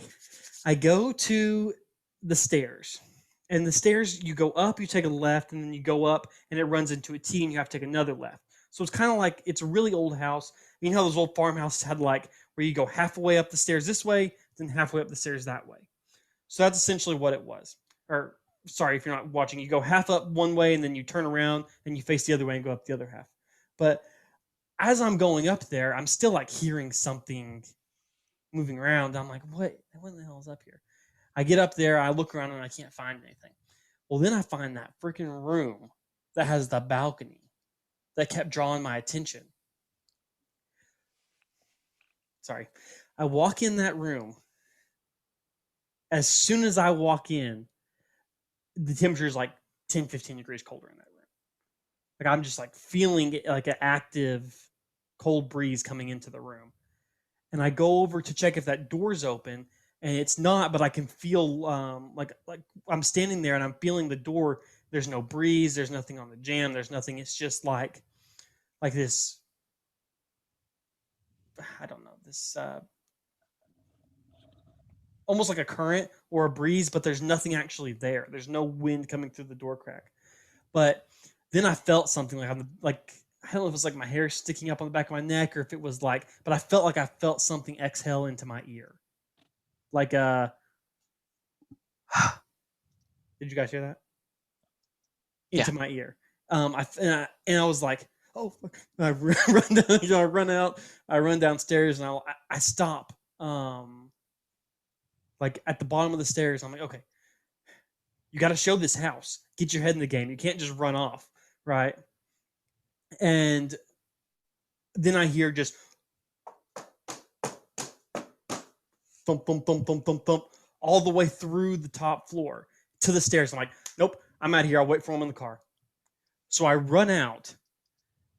I go to the stairs. And the stairs, you go up, you take a left, and then you go up, and it runs into a T, and you have to take another left. So it's kind of like it's a really old house. You know how those old farmhouses had like where you go halfway up the stairs this way, then halfway up the stairs that way. So that's essentially what it was. Or sorry if you're not watching, you go half up one way, and then you turn around and you face the other way and go up the other half. But as I'm going up there, I'm still like hearing something moving around. I'm like, what the hell is up here? I get up there, I look around, and I can't find anything. Well, then I find that freaking room that has the balcony that kept drawing my attention. Sorry. I walk in that room. As soon as I walk in, the temperature is like 10, 15 degrees colder in that room. Like I'm just like feeling like an active cold breeze coming into the room. And I go over to check if that door's open, and it's not, but I can feel like I'm standing there and I'm feeling the door. There's no breeze, there's nothing on the jamb, there's nothing. It's just like this, I don't know, this almost like a current or a breeze, but there's nothing actually there. There's no wind coming through the door crack. But then I felt something like I don't know if it was like my hair sticking up on the back of my neck or if it was like, but I felt like I felt something exhale into my ear. Like did you guys hear that? Into my ear. I was like, oh, I run down, I run out, I run downstairs, and I stop like at the bottom of the stairs. I'm like, okay, you got to show this house, get your head in the game. You can't just run off, right? And then I hear just thump, thump, thump, thump, thump, thump, all the way through the top floor to the stairs. I'm like, nope, I'm out here. I'll wait for him in the car. So I run out.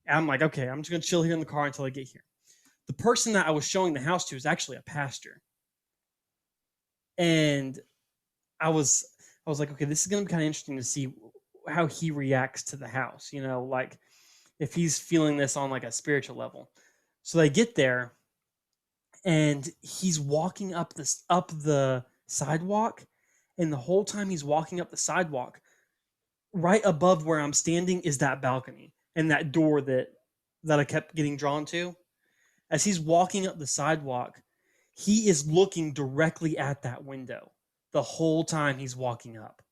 And I'm like, okay, I'm just going to chill here in the car until I get here. The person that I was showing the house to is actually a pastor. And I was like, okay, this is going to be kind of interesting to see how he reacts to the house, like if he's feeling this on like a spiritual level. So they get there, and he's walking up the sidewalk, and the whole time he's walking up the sidewalk, right above where I'm standing is that balcony and that door that I kept getting drawn to. As he's walking up the sidewalk, he is looking directly at that window the whole time he's walking up.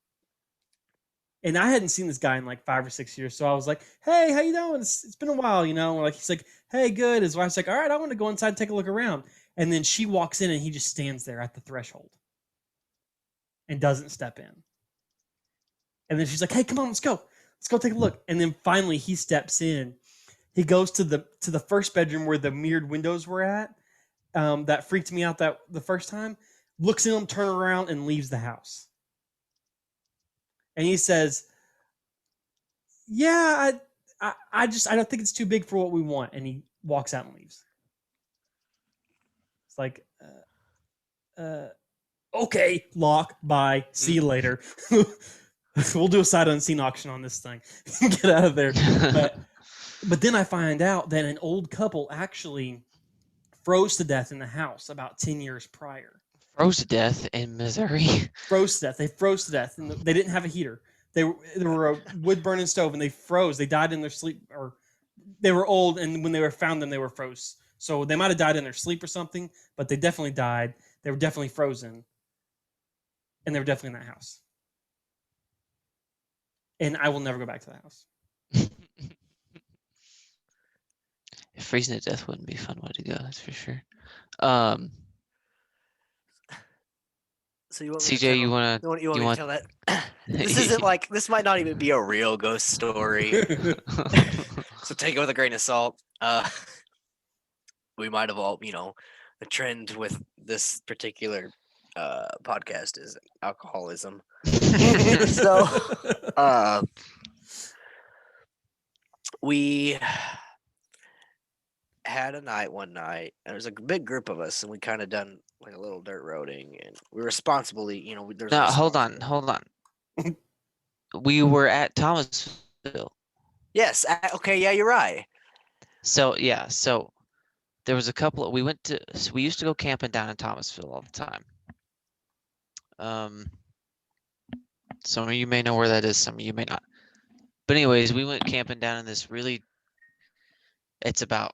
And I hadn't seen this guy in like 5 or 6 years, so I was like, "Hey, how you doing? It's been a while, Like he's like, "Hey, good." His wife's like, "All right, I want to go inside and take a look around." And then she walks in, and he just stands there at the threshold and doesn't step in. And then she's like, "Hey, come on, let's go take a look." And then finally, he steps in. He goes to the first bedroom where the mirrored windows were at. That freaked me out that the first time. Looks in them, turn around, and leaves the house. And he says, "Yeah, I don't think it's too big for what we want." And he walks out and leaves. It's like, okay, lock, bye, see you later. We'll do a sight unseen auction on this thing. Get out of there. But then I find out that an old couple actually froze to death in the house about 10 years prior. Froze to death in Missouri. Froze to death. They froze to death, and they didn't have a heater. They were a wood burning stove, and they froze. They died in their sleep, or they were old, and when they were found, they were froze. So they might have died in their sleep or something, but they definitely died. They were definitely frozen, and they were definitely in that house. And I will never go back to that house. Freezing to death wouldn't be a fun way to go, that's for sure. Um, So you want me to CJ, tell? you wanna You want you me to want tell that? This isn't like this might not even be a real ghost story. So take it with a grain of salt. We might have all, the trend with this particular podcast is alcoholism. So, uh, we had a night one night. And there was a big group of us, and we kind of done like a little dirt roading, and we responsibly, there's a No, hold on, responsible. hold on. We were at Thomasville. Yes. Okay. Yeah, you're right. So yeah, so there was a couple we used to go camping down in Thomasville all the time. Some of you may know where that is, some of you may not. But anyways, we went camping down in this it's about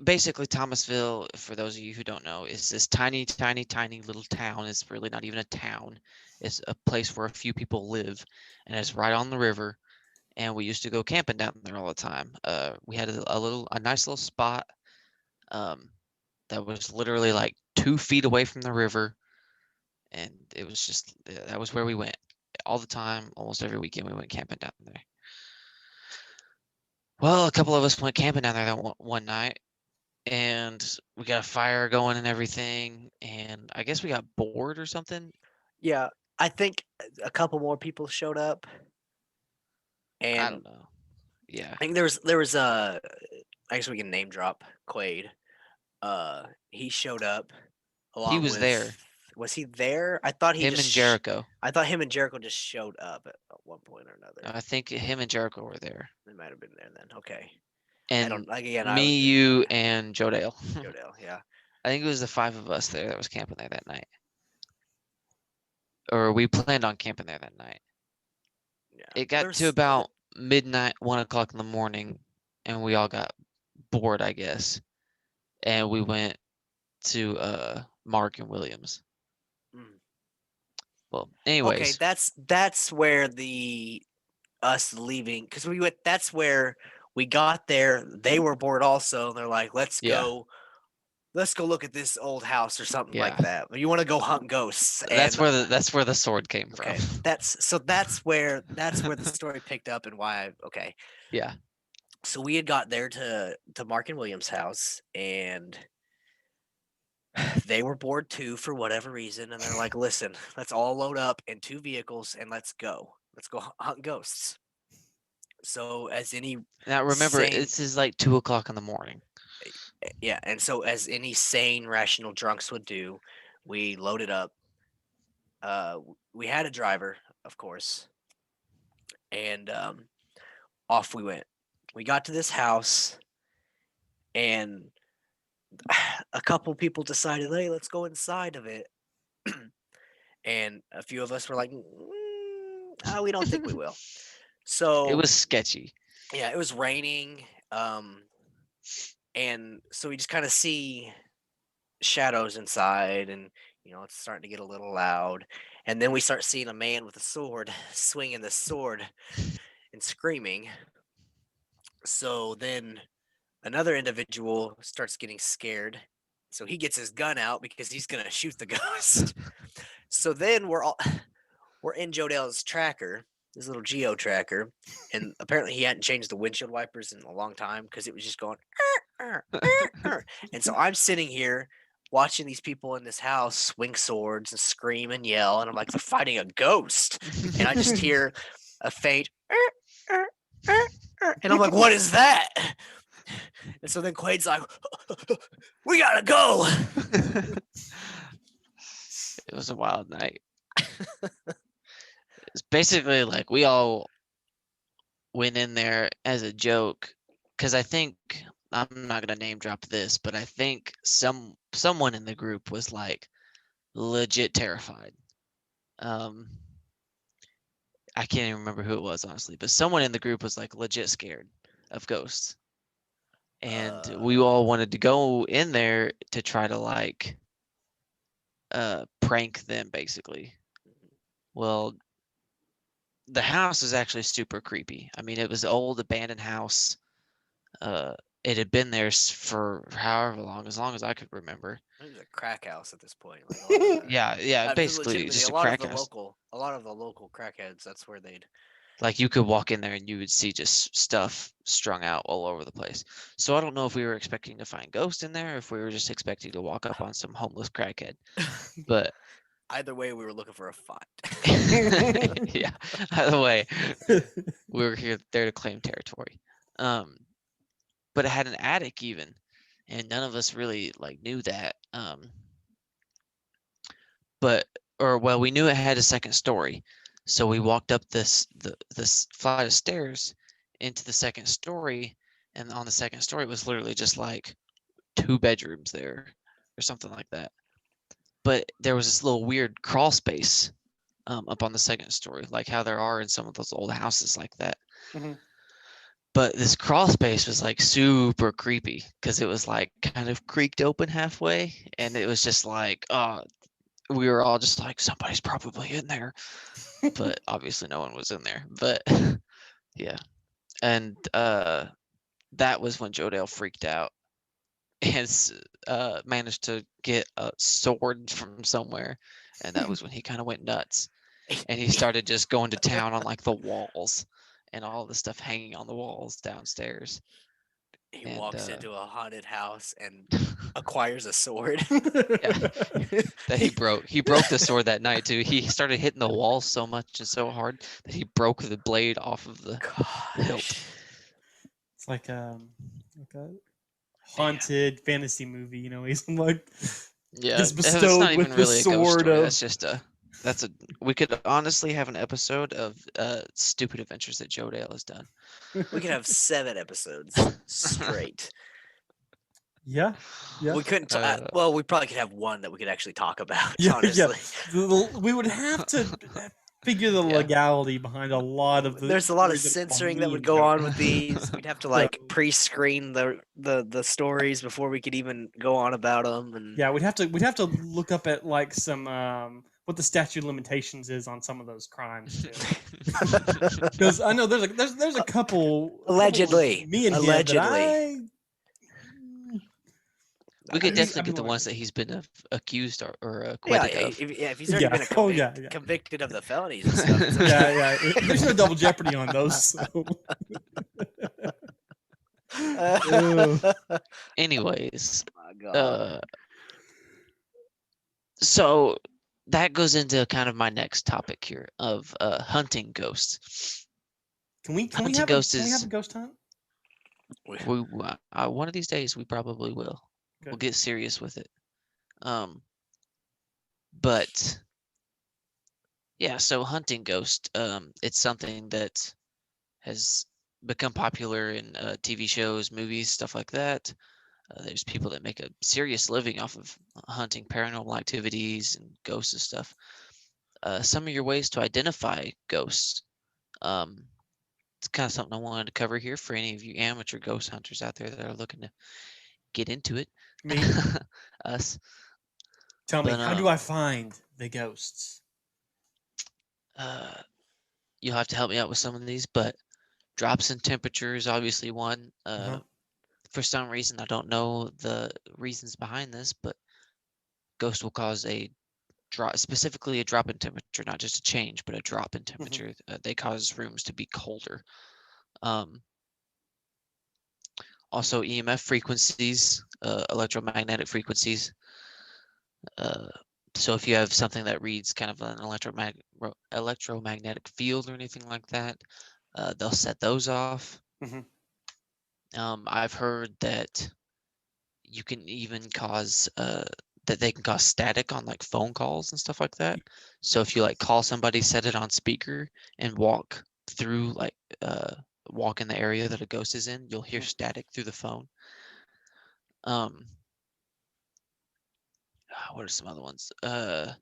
basically Thomasville, for those of you who don't know, is this tiny, tiny, tiny little town. It's really not even a town. It's a place where a few people live, and it's right on the river. And we used to go camping down there all the time. We had a nice little spot that was literally like 2 feet away from the river, and it was just that was where we went all the time. Almost every weekend we went camping down there. Well, a couple of us went camping down there that one night, and we got a fire going and everything, and I guess we got bored or something. Yeah, I think a couple more people showed up, I and don't know. Yeah, I think there was a. I guess we can name drop Quaid. He showed up he along was with. there. Was he there? I thought he Him just. and Jericho. I thought him and Jericho just showed up at one point or another. I think him and Jericho were there, They might have been there then. Okay. I and don't. Again, I me, was you, and Joe Dale. Jodell. Yeah. I think it was the 5 of us there that was camping there that night, or we planned on camping there that night. Yeah. It got to about midnight, 1 o'clock in the morning, and we all got bored, I guess, and we went to Mark and Williams. Mm. Well, Okay, anyways, that's where the us leaving because we went. That's where we got there. They were bored also. And they're like, yeah, let's go look at this old house or something like yeah, that. You want to go hunt ghosts and that's where the sword came from. okay, that's where the story picked up and why. Okay, Yeah, so we had got there to Mark and William's house and they were bored too for whatever reason and they're like, listen, let's all load up in 2 vehicles and let's go hunt ghosts. So as any now remember, sane this is like 2 o'clock in the morning. yeah, and so as any sane rational drunks would do, we loaded up. We had a driver, of course, and off we went. We got to this house, and a couple people decided, hey, let's go inside of it. And a few of us were like, we don't think we will. It So was sketchy. yeah, it was raining, and so we just kind of see shadows inside, and it's starting to get a little loud. And then we start seeing a man with a sword swinging the sword and screaming. So then another individual starts getting scared. So he gets his gun out because he's gonna shoot the ghost. So then we're in Jodell's tracker, his little geo tracker, and apparently he hadn't changed the windshield wipers in a long time because it was just going. And so I'm sitting here watching these people in this house swing swords and scream and yell, and I'm like, they're fighting a ghost, and I just hear a faint. And I'm like, what is that? And so then Quaid's like, we gotta go. It was a wild night. It's basically like we all went in there as a joke because I think I'm not gonna name drop this, but I think someone in the group was like legit terrified. Um, I can't even remember who it was honestly, but someone in the group was like legit scared of ghosts. and we all wanted to go in there to try to like prank them basically. Well, the house is actually super creepy. I mean, it was an old abandoned house. Uh, it had been there for however long, as long as I could remember. It was a crack house at this point. Like a lot of the, Yeah, basically legitimately, just a crack house. a lot of the local crackheads. That's where they'd. Like you could walk in there and you would see just stuff strung out all over the place. So I don't know if we were expecting to find ghosts in there, or if we were just expecting to walk up on some homeless crackhead. But Either way, we were looking for a fight. yeah, either way, we were here there to claim territory. Um, but it had an attic even, and none of us really like knew that. But or well, we knew it had a second story, so we walked up this flight of stairs into the second story, and on the second story it was literally just like 2 bedrooms there or something like that. But there was this little weird crawl space up on the second story, like how there are in some of those old houses like that. Mhm. But this crawl space was like super creepy because it was like kind of creaked open halfway, and it was just like, we were all just like, somebody's probably in there, but obviously no one was in there. But yeah, and that was when Jodale freaked out and managed to get a sword from somewhere, and that was when he kind of went nuts, and he started just going to town on like the walls and all the stuff hanging on the walls downstairs. He And walks into a haunted house and acquires a sword. yeah, that he broke. He broke the sword that night too. He started hitting the wall so much and so hard that he broke the blade off of the hilt. Gosh. It's like a haunted fantasy movie. He's like Yeah, gets that's not bestowed even with the really a ghost sword story. of. That's just a. We could honestly have an episode of stupid adventures that Joe Dale has done. We could have 7 episodes straight. Yeah, yeah, We couldn't. Well, we probably could have one that we could actually talk about. yeah. Honestly, We would have to figure the Yeah. legality behind a lot of the. there's a lot of stories that involve censoring that me would and go Joe. on with these. We'd have to like pre-screen the stories before we could even go on about them. And Yeah, we'd have to look up at like some what the statute of limitations is on some of those crimes too. Because I know there's a couple Allegedly. of me and him that Allegedly. We could I mean, definitely get the like- ones that he's been accused or Yeah, acquitted of. if he's already Yeah. been Oh, yeah, yeah. convicted of the felonies and stuff. it's yeah, there's no double jeopardy on those. So. okay. Anyways, My God. so that goes into kind of my next topic here of hunting ghosts. Can we Hunting have ghosts can we have is- a ghost hunt? We one of these days we probably will. We'll Good. get serious with it. But yeah, so hunting ghost, it's something that has become popular in TV shows, movies, stuff like that. There's people that make a serious living off of hunting paranormal activities and ghosts and stuff. Some of your ways to identify ghosts. It's kind of something I wanted to cover here for any of you amateur ghost hunters out there that are looking to get into it. Me? Us. Tell me, But, how do I find the ghosts? You'll have to help me out with some of these, but drops in temperature is obviously one. For some reason, I don't know the reasons behind this, but ghost will cause a drop, specifically a drop in temperature, not just a change, but a drop in temperature. They cause rooms to be colder. Also, EMF frequencies, electromagnetic frequencies. So if you have something that reads kind of an electromagnetic field or anything like that, they'll set those off. I've heard that you can even cause that they can cause static on like phone calls and stuff like that. So if you like call somebody, set it on speaker, and walk through like walk in the area that a ghost is in, you'll hear static through the phone. What are some other ones? I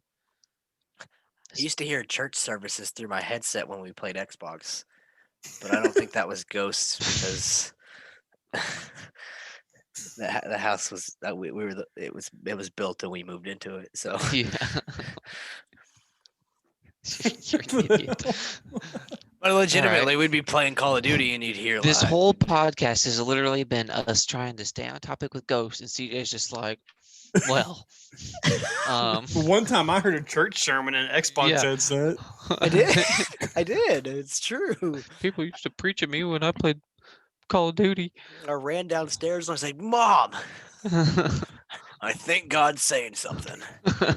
used to hear church services through my headset when we played Xbox, but I don't think that was ghosts because The house was we were it was built and we moved into it. So Yeah. You're an idiot. but legitimately, Alright. we'd be playing Call of Duty and you'd hear This like whole podcast has literally been us trying to stay on topic with ghosts, and CJ's just like, well, One time I heard a church sermon and an Xbox yeah. headset. I did. I did. It's true. People used to preach at me when I played Call of Duty. I ran downstairs and I was like, "Mom, I think God's saying something."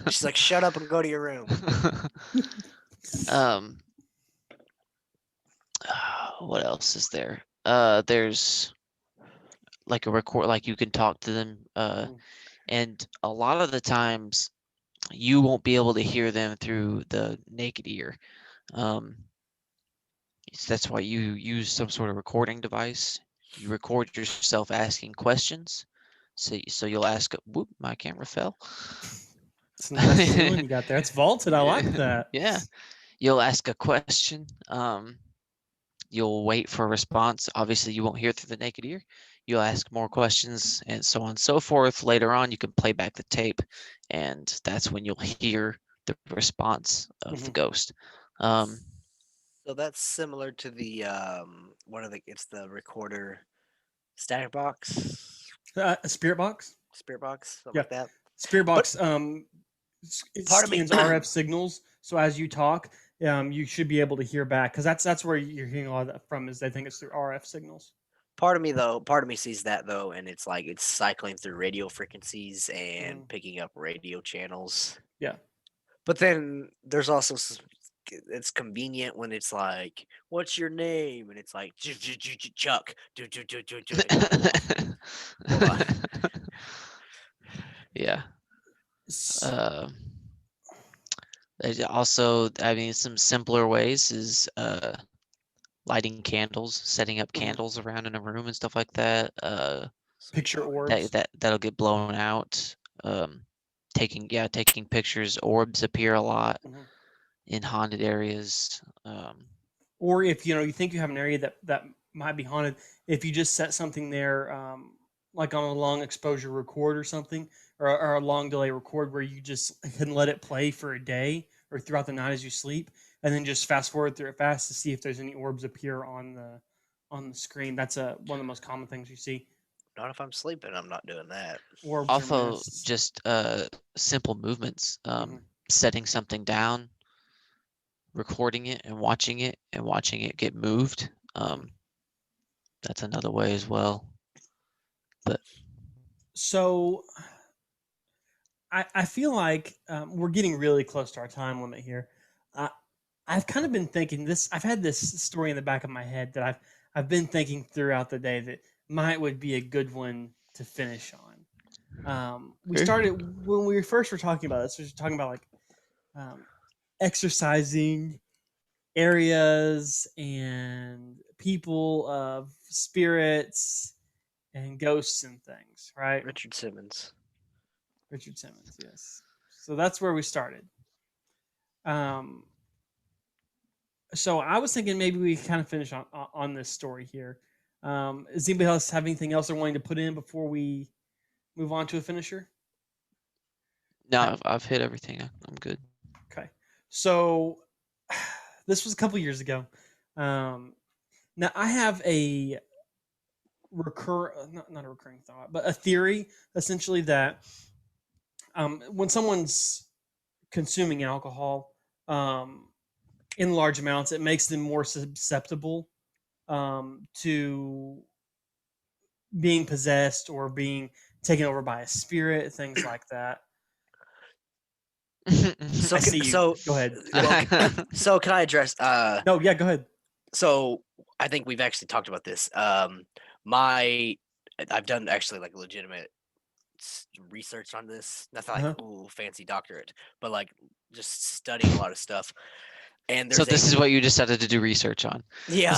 She's like, "Shut up and go to your room." um, what else is there? There's like a record, like you can talk to them, Mm. and a lot of the times you won't be able to hear them through the naked ear. Um, that's why you use some sort of recording device. You record yourself asking questions. So you'll ask, whoop, my camera fell. It's a nice ceiling you got there. It's vaulted. I like that. Yeah. You'll ask a question. You'll wait for a response. Obviously, you won't hear through the naked ear. You'll ask more questions and so on and so forth. Later on, you can play back the tape, and that's when you'll hear the response of the Mhm. ghost. Um, So that's similar to the what are the? It's the recorder static box, A spirit box. spirit box, something Yeah, like that. spirit But box. It part of me, scans RF signals. So as you talk, you should be able to hear back because that's where you're hearing a lot of that from. Is they think it's through RF signals. part of me sees that though, and it's like it's cycling through radio frequencies and Mhm. picking up radio channels. Yeah. But then there's also it's convenient when it's like, "What's your name?" and it's like Chuck. Hold on. yeah. S- Uh, there's also, I mean, some simpler ways is lighting candles, setting up mhm. candles around in a room and stuff like that. So Picture talking. orbs. That'll get blown out. Taking pictures. Orbs appear a lot Mhm. in haunted areas. Or if you think you have an area that might be haunted, if you just set something there, like on a long exposure record or something, or a long delay record where you just can let it play for a day or throughout the night as you sleep, and then just fast forward through it fast to see if there's any orbs appear on the screen. That's one of the most common things you see. Not if I'm sleeping. I'm not doing that. Orbs or Also, mists. just simple movements. Hmm. Setting something down, recording it, and watching it get moved. Hmm. That's another way as well. But So I feel like we're getting really close to our time limit here. Uh, I've kind of been thinking this. I've had this story in the back of my head that I've been thinking throughout the day that would be a good one to finish on. We started when we first were talking about this. We were talking about like um, exercising areas and people of spirits and ghosts and things, right? Richard Simmons. Richard Simmons, yes. So that's where we started. Um, so I was thinking maybe we kind of finish on this story here. Does anybody else have anything else they're wanting to put in before we move on to a finisher? no, Okay. I've hit everything. I'm good. Okay. So this was a couple years ago. Um, now I have a not a recurring thought, but a theory essentially that when someone's consuming alcohol in large amounts, it makes them more susceptible to being possessed or being taken over by a spirit, things like that. So I see you. so Go ahead. so can I address? No, yeah, go ahead. So I think we've actually talked about this. My I've done actually like legitimate research on this. Nothing like Uh-huh. ooh fancy doctorate, but like just studying a lot of stuff. And So there's this a is what you decided to do research on. yeah.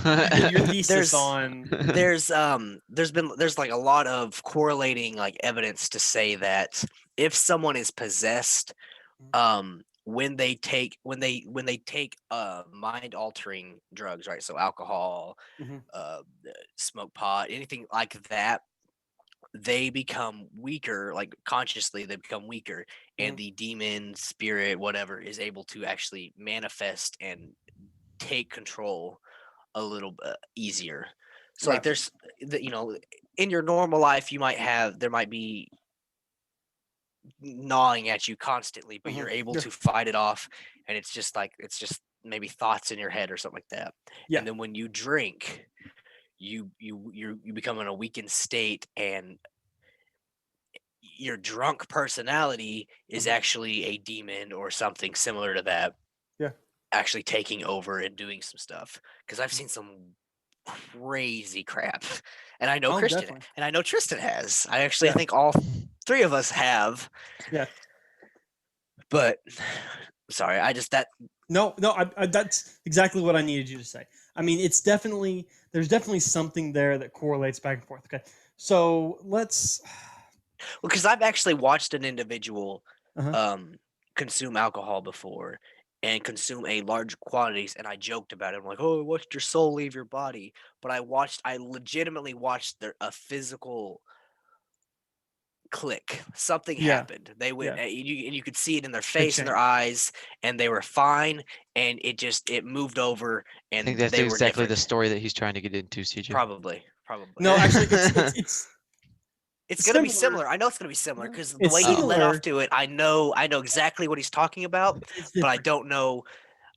You did your thesis there's on. there's like a lot of correlating like evidence to say that if someone is possessed when they take mind altering drugs, right, so alcohol, Mhm. uh smoke pot, anything like that, they become weaker, like consciously they become weaker, and Mhm. the demon, spirit, whatever, is able to actually manifest and take control a little bit easier. So like Right. there's in your normal life there might be gnawing at you constantly, but Mhm. you're able Yeah. to fight it off, and it's just maybe thoughts in your head or something like that. Yeah. And then when you drink, you become in a weakened state, and your drunk personality is Mhm. actually a demon or something similar to that, Yeah. actually taking over and doing some stuff. Because I've seen some crazy crap, and Oh, definitely. I know Tristan has. I Yeah. think all three of us have. Yeah. But sorry, I just that No, no, that's exactly what I needed you to say. I mean, there's definitely something there that correlates back and forth. Okay, so let's. because I've actually watched an individual Uh-huh. um consume alcohol before and consume a large quantities, and I joked about it. I'm like, oh, I watched your soul leave your body. But I legitimately watched a physical click. Something Yeah. happened. They went, Yeah. and you could see it in their Big face and their change. eyes, and they were fine, and it moved over, I think and that's they were exactly the different. story that he's trying to get into, CJ. Probably. No, actually, It's gonna be similar. similar. I know it's gonna be similar because the It's way he led off similar. to it, I know exactly what he's talking about, It's but I different. don't know.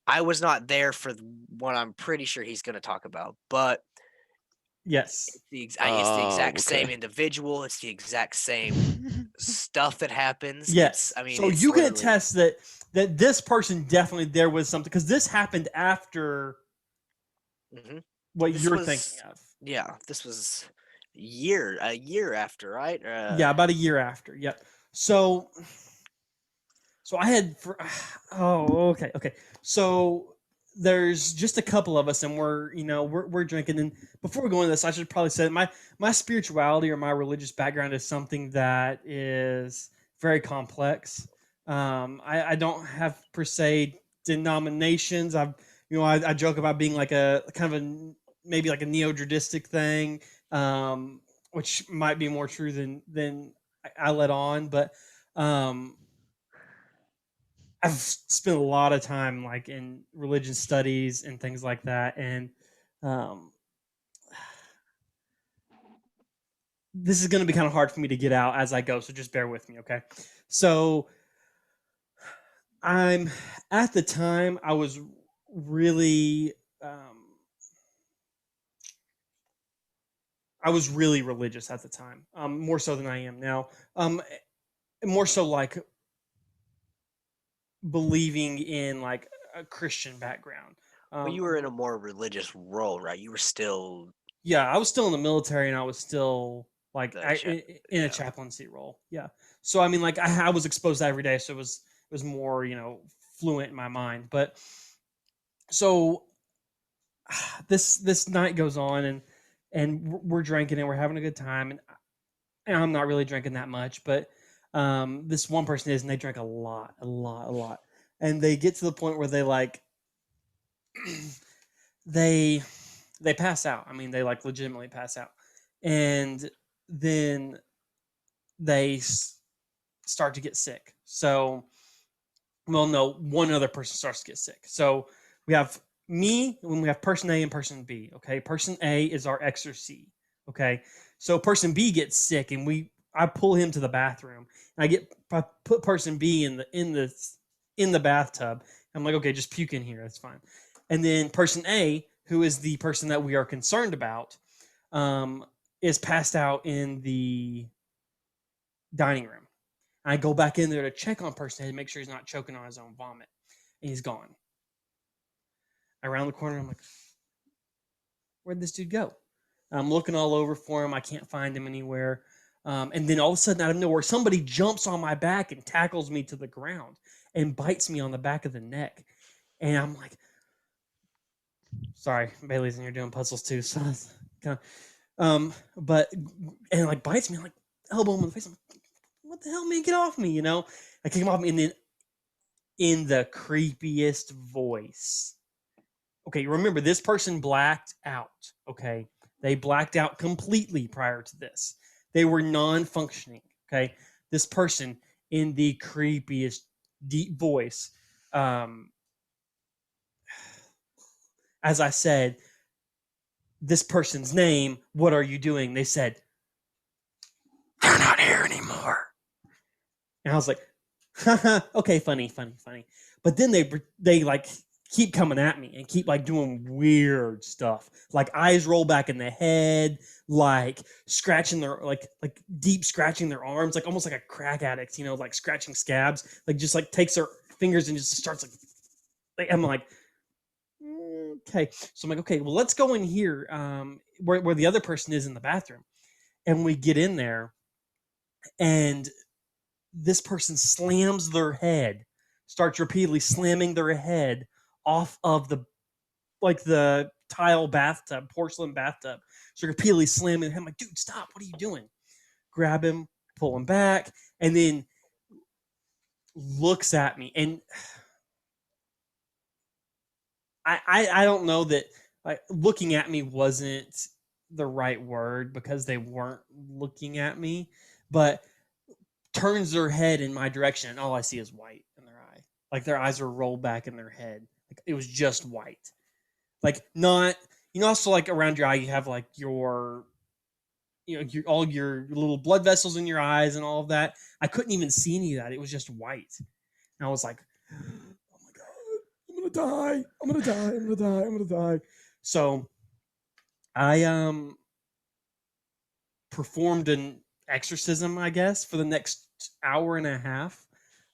I was not there for what I'm pretty sure he's gonna talk about, but Yes. it's the Oh, exact same okay. individual. It's the exact same stuff that happens. Yes. I mean, So it's you can literally. attest that this person definitely there was something because this happened after Mhm. what This you're thinking was, of. yeah, this was a year after, right? Yeah, about a year after. Yep. So So I had for oh okay okay. So there's just a couple of us, and we're drinking. And before we go into this, I should probably say that my spirituality or my religious background is something that is very complex. I don't have per se denominations. I joke about being like a kind of maybe like a neo-Druidistic thing, which might be more true than I let on, but. Um, I've spent a lot of time like in religion studies and things like that, and um, this is going to be kind of hard for me to get out as I go. So just bear with me, okay? So I'm at the time I was really I was really religious at the time, more so than I am now. More so like believing in like a Christian background. Well, you I'm were in a more religious role, right? You were still Yeah, I was still in the military, and I was still like the check. in a Yeah. chaplaincy role. Yeah, so I mean, like I was exposed to that every day, so it was more fluent in my mind. But so this night goes on, and we're drinking and we're having a good time, and I'm not really drinking that much, but this one person is, and they drink a lot, a lot, a lot, and they get to the point where they like they they pass out. I mean, they like legitimately pass out, and then they start to get sick. So, well, no, one other person starts to get sick. So we have me, when we have person A and person B. Okay, person A is our X or C. Okay, so person B gets sick, and I pull him to the bathroom, and I put person B in the bathtub. I'm like, okay, just puke in here. That's fine. And then person A, who is the person that we are concerned about, um, is passed out in the dining room. I go back in there to check on person A to make sure he's not choking on his own vomit, and he's gone. Around the corner, I'm like, where'd this dude go? I'm looking all over for him. I can't find him anywhere. And then all of a sudden, out of nowhere, somebody jumps on my back and tackles me to the ground and bites me on the back of the neck. And I'm like, sorry, Bailey's in here doing puzzles too. So kind of, but and like bites me, I'm like elbow him in the face. I'm like, what the hell, man? Get off me, I kick him off me, and then in the creepiest voice. Okay, remember this person blacked out. Okay, they blacked out completely prior to this. They were non-functioning. Okay, this person in the creepiest deep voice. Um, as I said, this person's name. What are you doing? They said, they're not here anymore. And I was like, okay, funny, funny, funny. But then they like keep coming at me and keep like doing weird stuff, like eyes roll back in the head, like scratching their like deep scratching their arms, like almost like a crack addict, like scratching scabs, like just like takes their fingers and just starts like I'm like, okay. So I'm like, okay, well let's go in here, where the other person is in the bathroom, and we get in there, and this person slams their head, starts repeatedly slamming their head off of the tile bathtub, porcelain bathtub. So repeatedly slamming him. I'm like, dude, stop! What are you doing? Grab him, pull him back, and then looks at me. And I don't know that, like, looking at me wasn't the right word because they weren't looking at me, but turns their head in my direction, and all I see is white in their eye. Like their eyes are rolled back in their head. Like it was just white. Like not, also like around your eye you have like all your little blood vessels in your eyes and all of that. I couldn't even see any of that. It was just white. And I was like, oh my god, I'm gonna die. I'm gonna die. I'm gonna die. I'm gonna die. So I performed an exorcism, I guess, for the next hour and a half.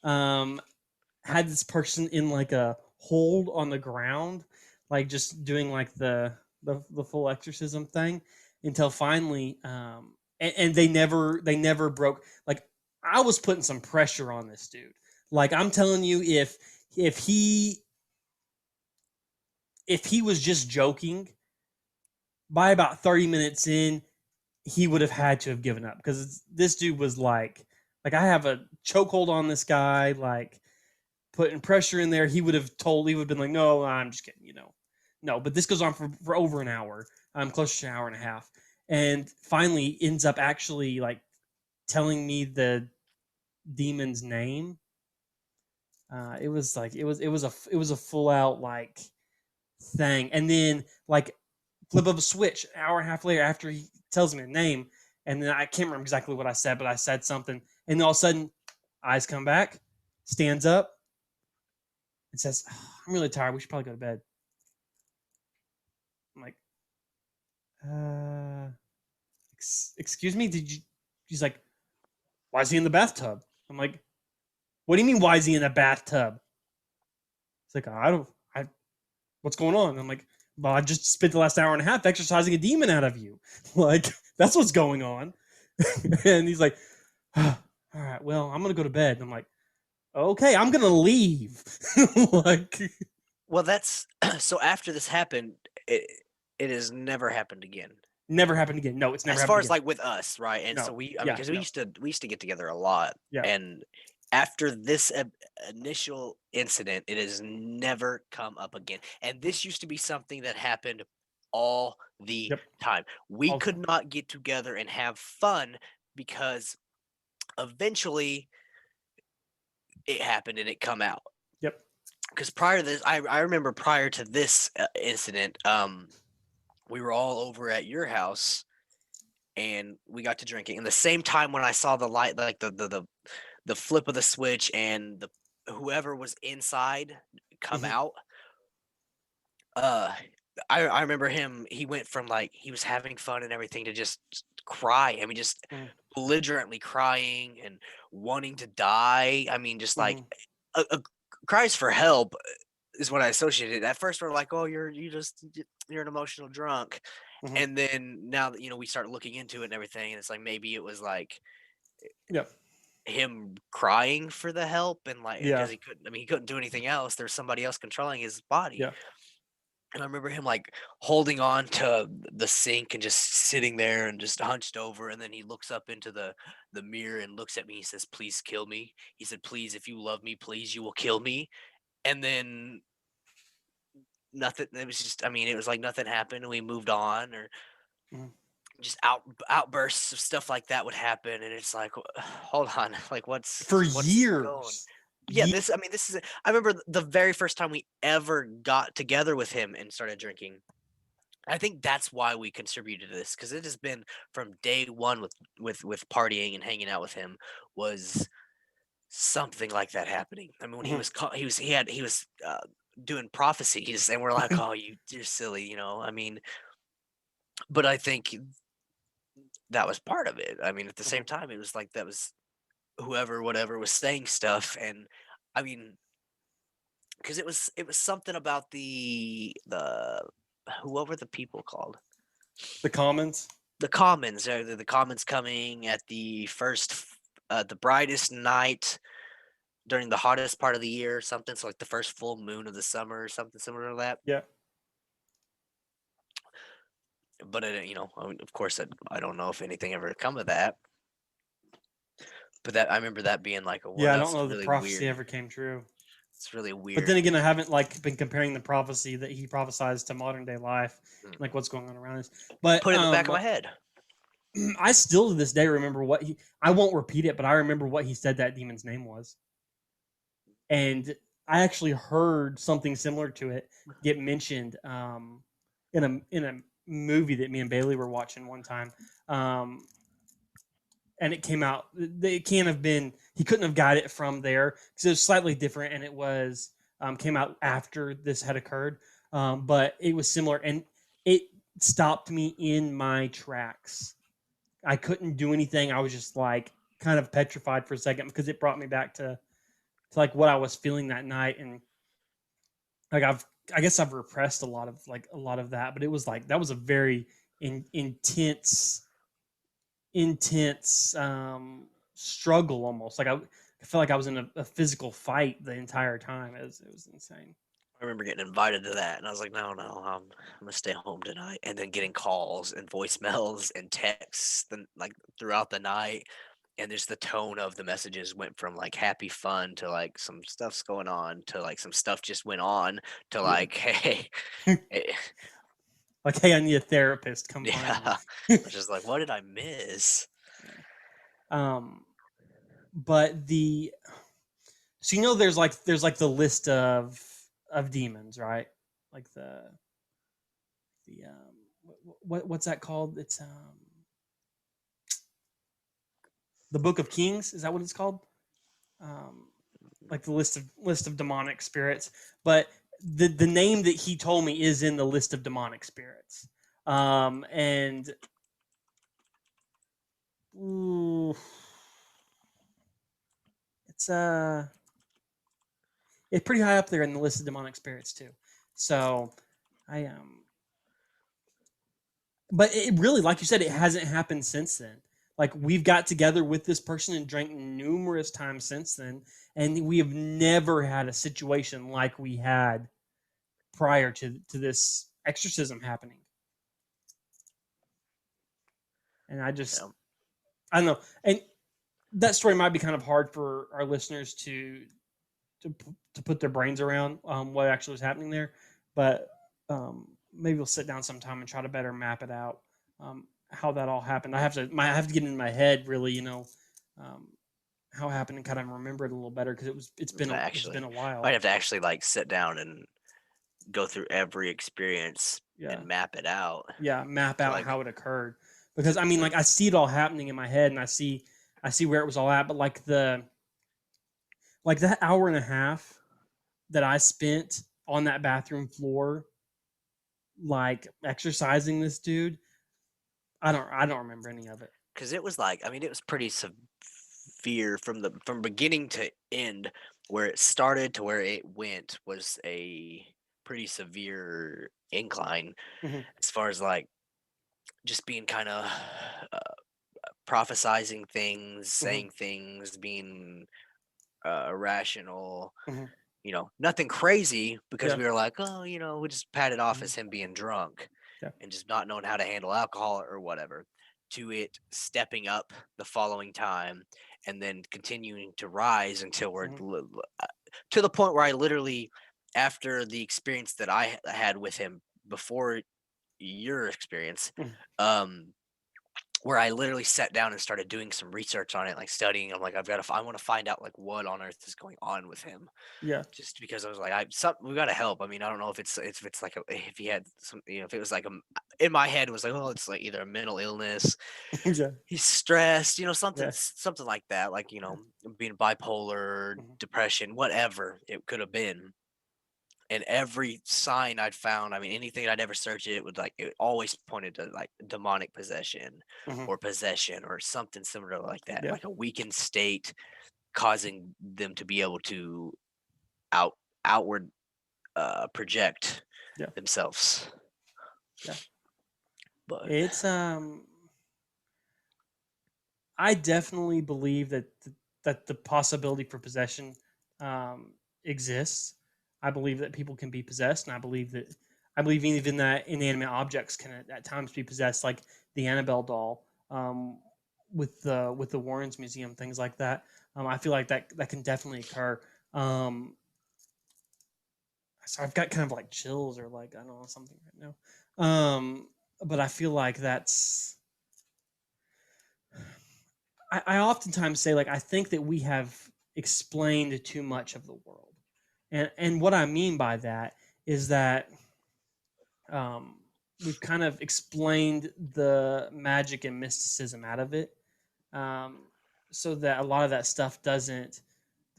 Um, had this person in like a hold on the ground, like just doing like the full exorcism thing until finally, and they never broke. Like I was putting some pressure on this dude. Like I'm telling you, if he if he was just joking, by about 30 minutes in, he would have had to have given up because this dude was like I have a chokehold on this guy, like putting pressure in there. He would have been like, no, I'm just kidding. No, but this goes on for over an hour. I'm closer to an hour and a half, and finally ends up actually like telling me the demon's name. It was a full out like thing, and then like flip of a switch, an hour and a half later, after he tells me the name, and then I can't remember exactly what I said, but I said something, and then all of a sudden, eyes come back, stands up, and says, "I'm really tired. We should probably go to bed." I'm like, uh, excuse me? Did you? She's like, why is he in the bathtub? I'm like, what do you mean? Why is he in the bathtub? It's like, I don't. What's going on? I'm like, well, I just spent the last hour and a half exercising a demon out of you. Like, that's what's going on. And he's like, all right, well, I'm gonna go to bed. And I'm like, okay, I'm gonna leave. Like, Well, that's so after this happened, it has never happened again. never happened again. No, it's never As far happened as again. like with us, right? And so No, we, I mean, yeah, because no, we used to get together a lot, yeah, and after this initial incident, it has never come up again. And this used to be something that happened all the yep, time. We all the could time. not get together and have fun because eventually it happened and it come out. Yep. Because prior to this, I remember prior to this incident, we were all over at your house and we got to drinking. And the same time when I saw the light, like the flip of the switch and the whoever was inside come Mhm, out, uh, I remember him. He went from like he was having fun and everything to just cry. I mean, just mhm, belligerently crying and wanting to die. I mean, just like mhm, cries for help is what I associated. At first, we're like, "Oh, you're an emotional drunk," mhm. and then now that we start looking into it and everything, and it's like maybe it was like Yep. him crying for the help and like Yeah. because he couldn't. I mean, he couldn't do anything else. There's somebody else controlling his body, Yeah. and I remember him like holding on to the sink and just sitting there and just hunched over, and then he looks up into the mirror and looks at me. He says, "Please kill me." He said, "Please, if you love me, please, you will kill me." And then nothing. It was just. I mean, it was like nothing happened. And we moved on, or Mhm. just outbursts of stuff like that would happen, and it's like, hold on, like For what's going? years. Yeah, Ye- this is. I remember the very first time we ever got together with him and started drinking. I think that's why we contributed to this, because it has been from day one with partying and hanging out with him was something like that happening. I mean, when he Mhm. was he was doing prophecies, and we're like, oh, you're silly, I mean, but I think that was part of it. I mean, at the same Mhm. time, it was like that was whoever, whatever was saying stuff, and I mean, because it was something about the what were the people called? The Commons. The commons, the commons coming at the brightest night during the hottest part of the year, something. So like the first full moon of the summer, or something similar to that. Yeah. But I mean, of course, I don't know if anything ever come of that. But that I remember that being like, well, Yeah, I don't that's know if the really prophecy weird. ever came true. It's really But weird. then again, I haven't like been comparing the prophecy that he prophesies to modern day life, Mm. like what's going on around us. But Put it in the back of my head. I still to this day remember what he. I won't repeat it, but I remember what he said that demon's name was, and I actually heard something similar to it get mentioned in a movie that me and Bailey were watching one time. Um, and it came out. It can't have been. He couldn't have got it from there because it was slightly different, and it was came out after this had occurred. But it was similar, and it stopped me in my tracks. I couldn't do anything. I was just like kind of petrified for a second because it brought me back to like what I was feeling that night, and like I guess I've repressed a lot of that, but it was like that was a very intense struggle almost. Like I felt like I was in a physical fight the entire time. It was insane. I remember getting invited to that, and I was like, no, no, I'm gonna stay home tonight. And then getting calls and voicemails and texts, then like throughout the night, and just the tone of the messages went from like happy fun to like some stuff's going on to like some stuff just went on to Yeah. like, hey, hey, Like, hey, I need a therapist. Come find yeah. me. I was just like, what did I miss? Yeah. Um, but so there's like the list of demons, right? Like the what's that called? It's the Book of Kings. Is that what it's called? Um, like the list of demonic spirits. But the name that he told me is in the list of demonic spirits. And ooh, it's it's pretty high up there in the list of demonic spirits too. So I but it really, like you said, it hasn't happened since then. Like we've got together with this person and drank numerous times since then, and we have never had a situation like we had prior to this exorcism happening. And Yeah. I don't know, and that story might be kind of hard for our listeners to put their brains around what actually was happening there, but maybe we'll sit down sometime and try to better map it out. How that all happened. I have to get in my head really, um, how it happened and kind of remember it a little better because it's Actually, been a while. might have to actually like sit down and go through every experience Yeah, and map it out yeah, map to out like how it occurred because I mean, like I see it all happening in my head and I see where it was all at, but like that hour and a half that I spent on that bathroom floor, like exercising this dude, I don't remember any of it. because it was like, I mean, it was pretty severe from beginning to end. Where it started to where it went was a pretty severe incline, Mhm, as far as like just being kind of uh, prophesizing things, mhm, saying things, being irrational. mhm. Nothing crazy, because Yeah, we were like, oh, we just pat it off mhm, as him being drunk yeah, and just not knowing how to handle alcohol or whatever, to it stepping up the following time and then continuing to rise until we're mhm, to the point where I literally, after the experience that I had with him before your experience, mhm, um, where I literally sat down and started doing some research on it, like studying. I'm like, I want to find out like what on earth is going on with him, Yeah. just because I was like, we got to help. I mean, I don't know if it's like if he had some, if it was like in my head it was like, oh, it's like either a mental illness, Yeah. he's stressed, Yeah. something like that, like Yeah. being bipolar, Mhm. depression, whatever it could have been. And every sign I'd found, I mean, anything I'd ever search, it would like it always pointed to like demonic possession Mhm. or possession or something similar like that, Yeah. like a weakened state causing them to be able to out outward project Yeah. themselves. Yeah. But It's I definitely believe that the possibility for possession um, exists. I believe that people can be possessed, and I believe even that inanimate objects can at times be possessed, like the Annabelle doll with the Warrens Museum, things like that. I feel like that can definitely occur. Um, so I've got kind of like chills or like I don't know something right now. But I feel like that's I oftentimes say like I think that we have explained too much of the world, and what I mean by that is that um, we've kind of explained the magic and mysticism out of it, um, so that a lot of that stuff doesn't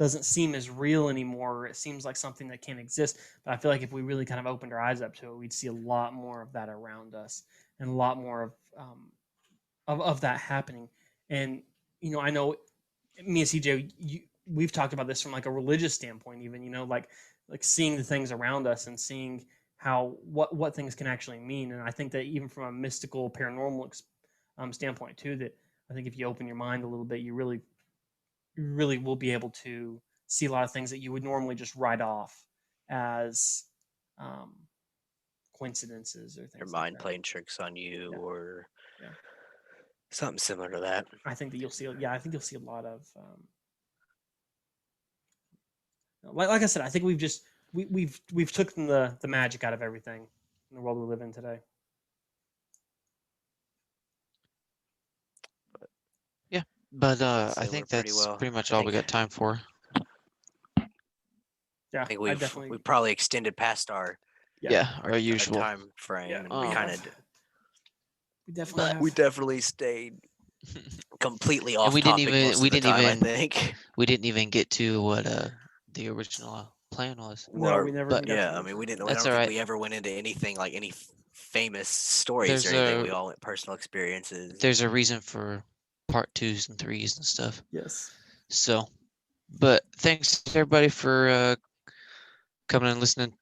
seem as real anymore. It seems like something that can't exist. But I feel like if we really kind of opened our eyes up to it, we'd see a lot more of that around us and a lot more of that happening. And I know me and CJ, we've talked about this from like a religious standpoint, even like seeing the things around us and seeing how what things can actually mean. And I think that even from a mystical, paranormal standpoint too, that I think if you open your mind a little bit, you really will be able to see a lot of things that you would normally just write off as um, coincidences or your things like mind that. playing tricks on you Yeah, or yeah. something similar to that. I think that you'll see. Yeah, I think you'll see a lot of like I said, I think we've taken the magic out of everything in the world we live in today. Yeah, but I'd I say we're think pretty that's well. pretty much I all we think got time for. Yeah, think I we've definitely. probably extended past Yeah, Yeah, our our usual. time frame, yeah, and we we kind have. of We definitely But we have. definitely stayed completely and off topic most of the time, I think. we didn't even get to what the original plan was. No, we Well, never But even got to yeah, I the. mean, we didn't. I that's don't all think right. we ever went into anything like any famous stories or There's anything. We a all went personal experiences. there's a reason for part twos and threes and stuff. Yes. So, but thanks everybody for coming and listening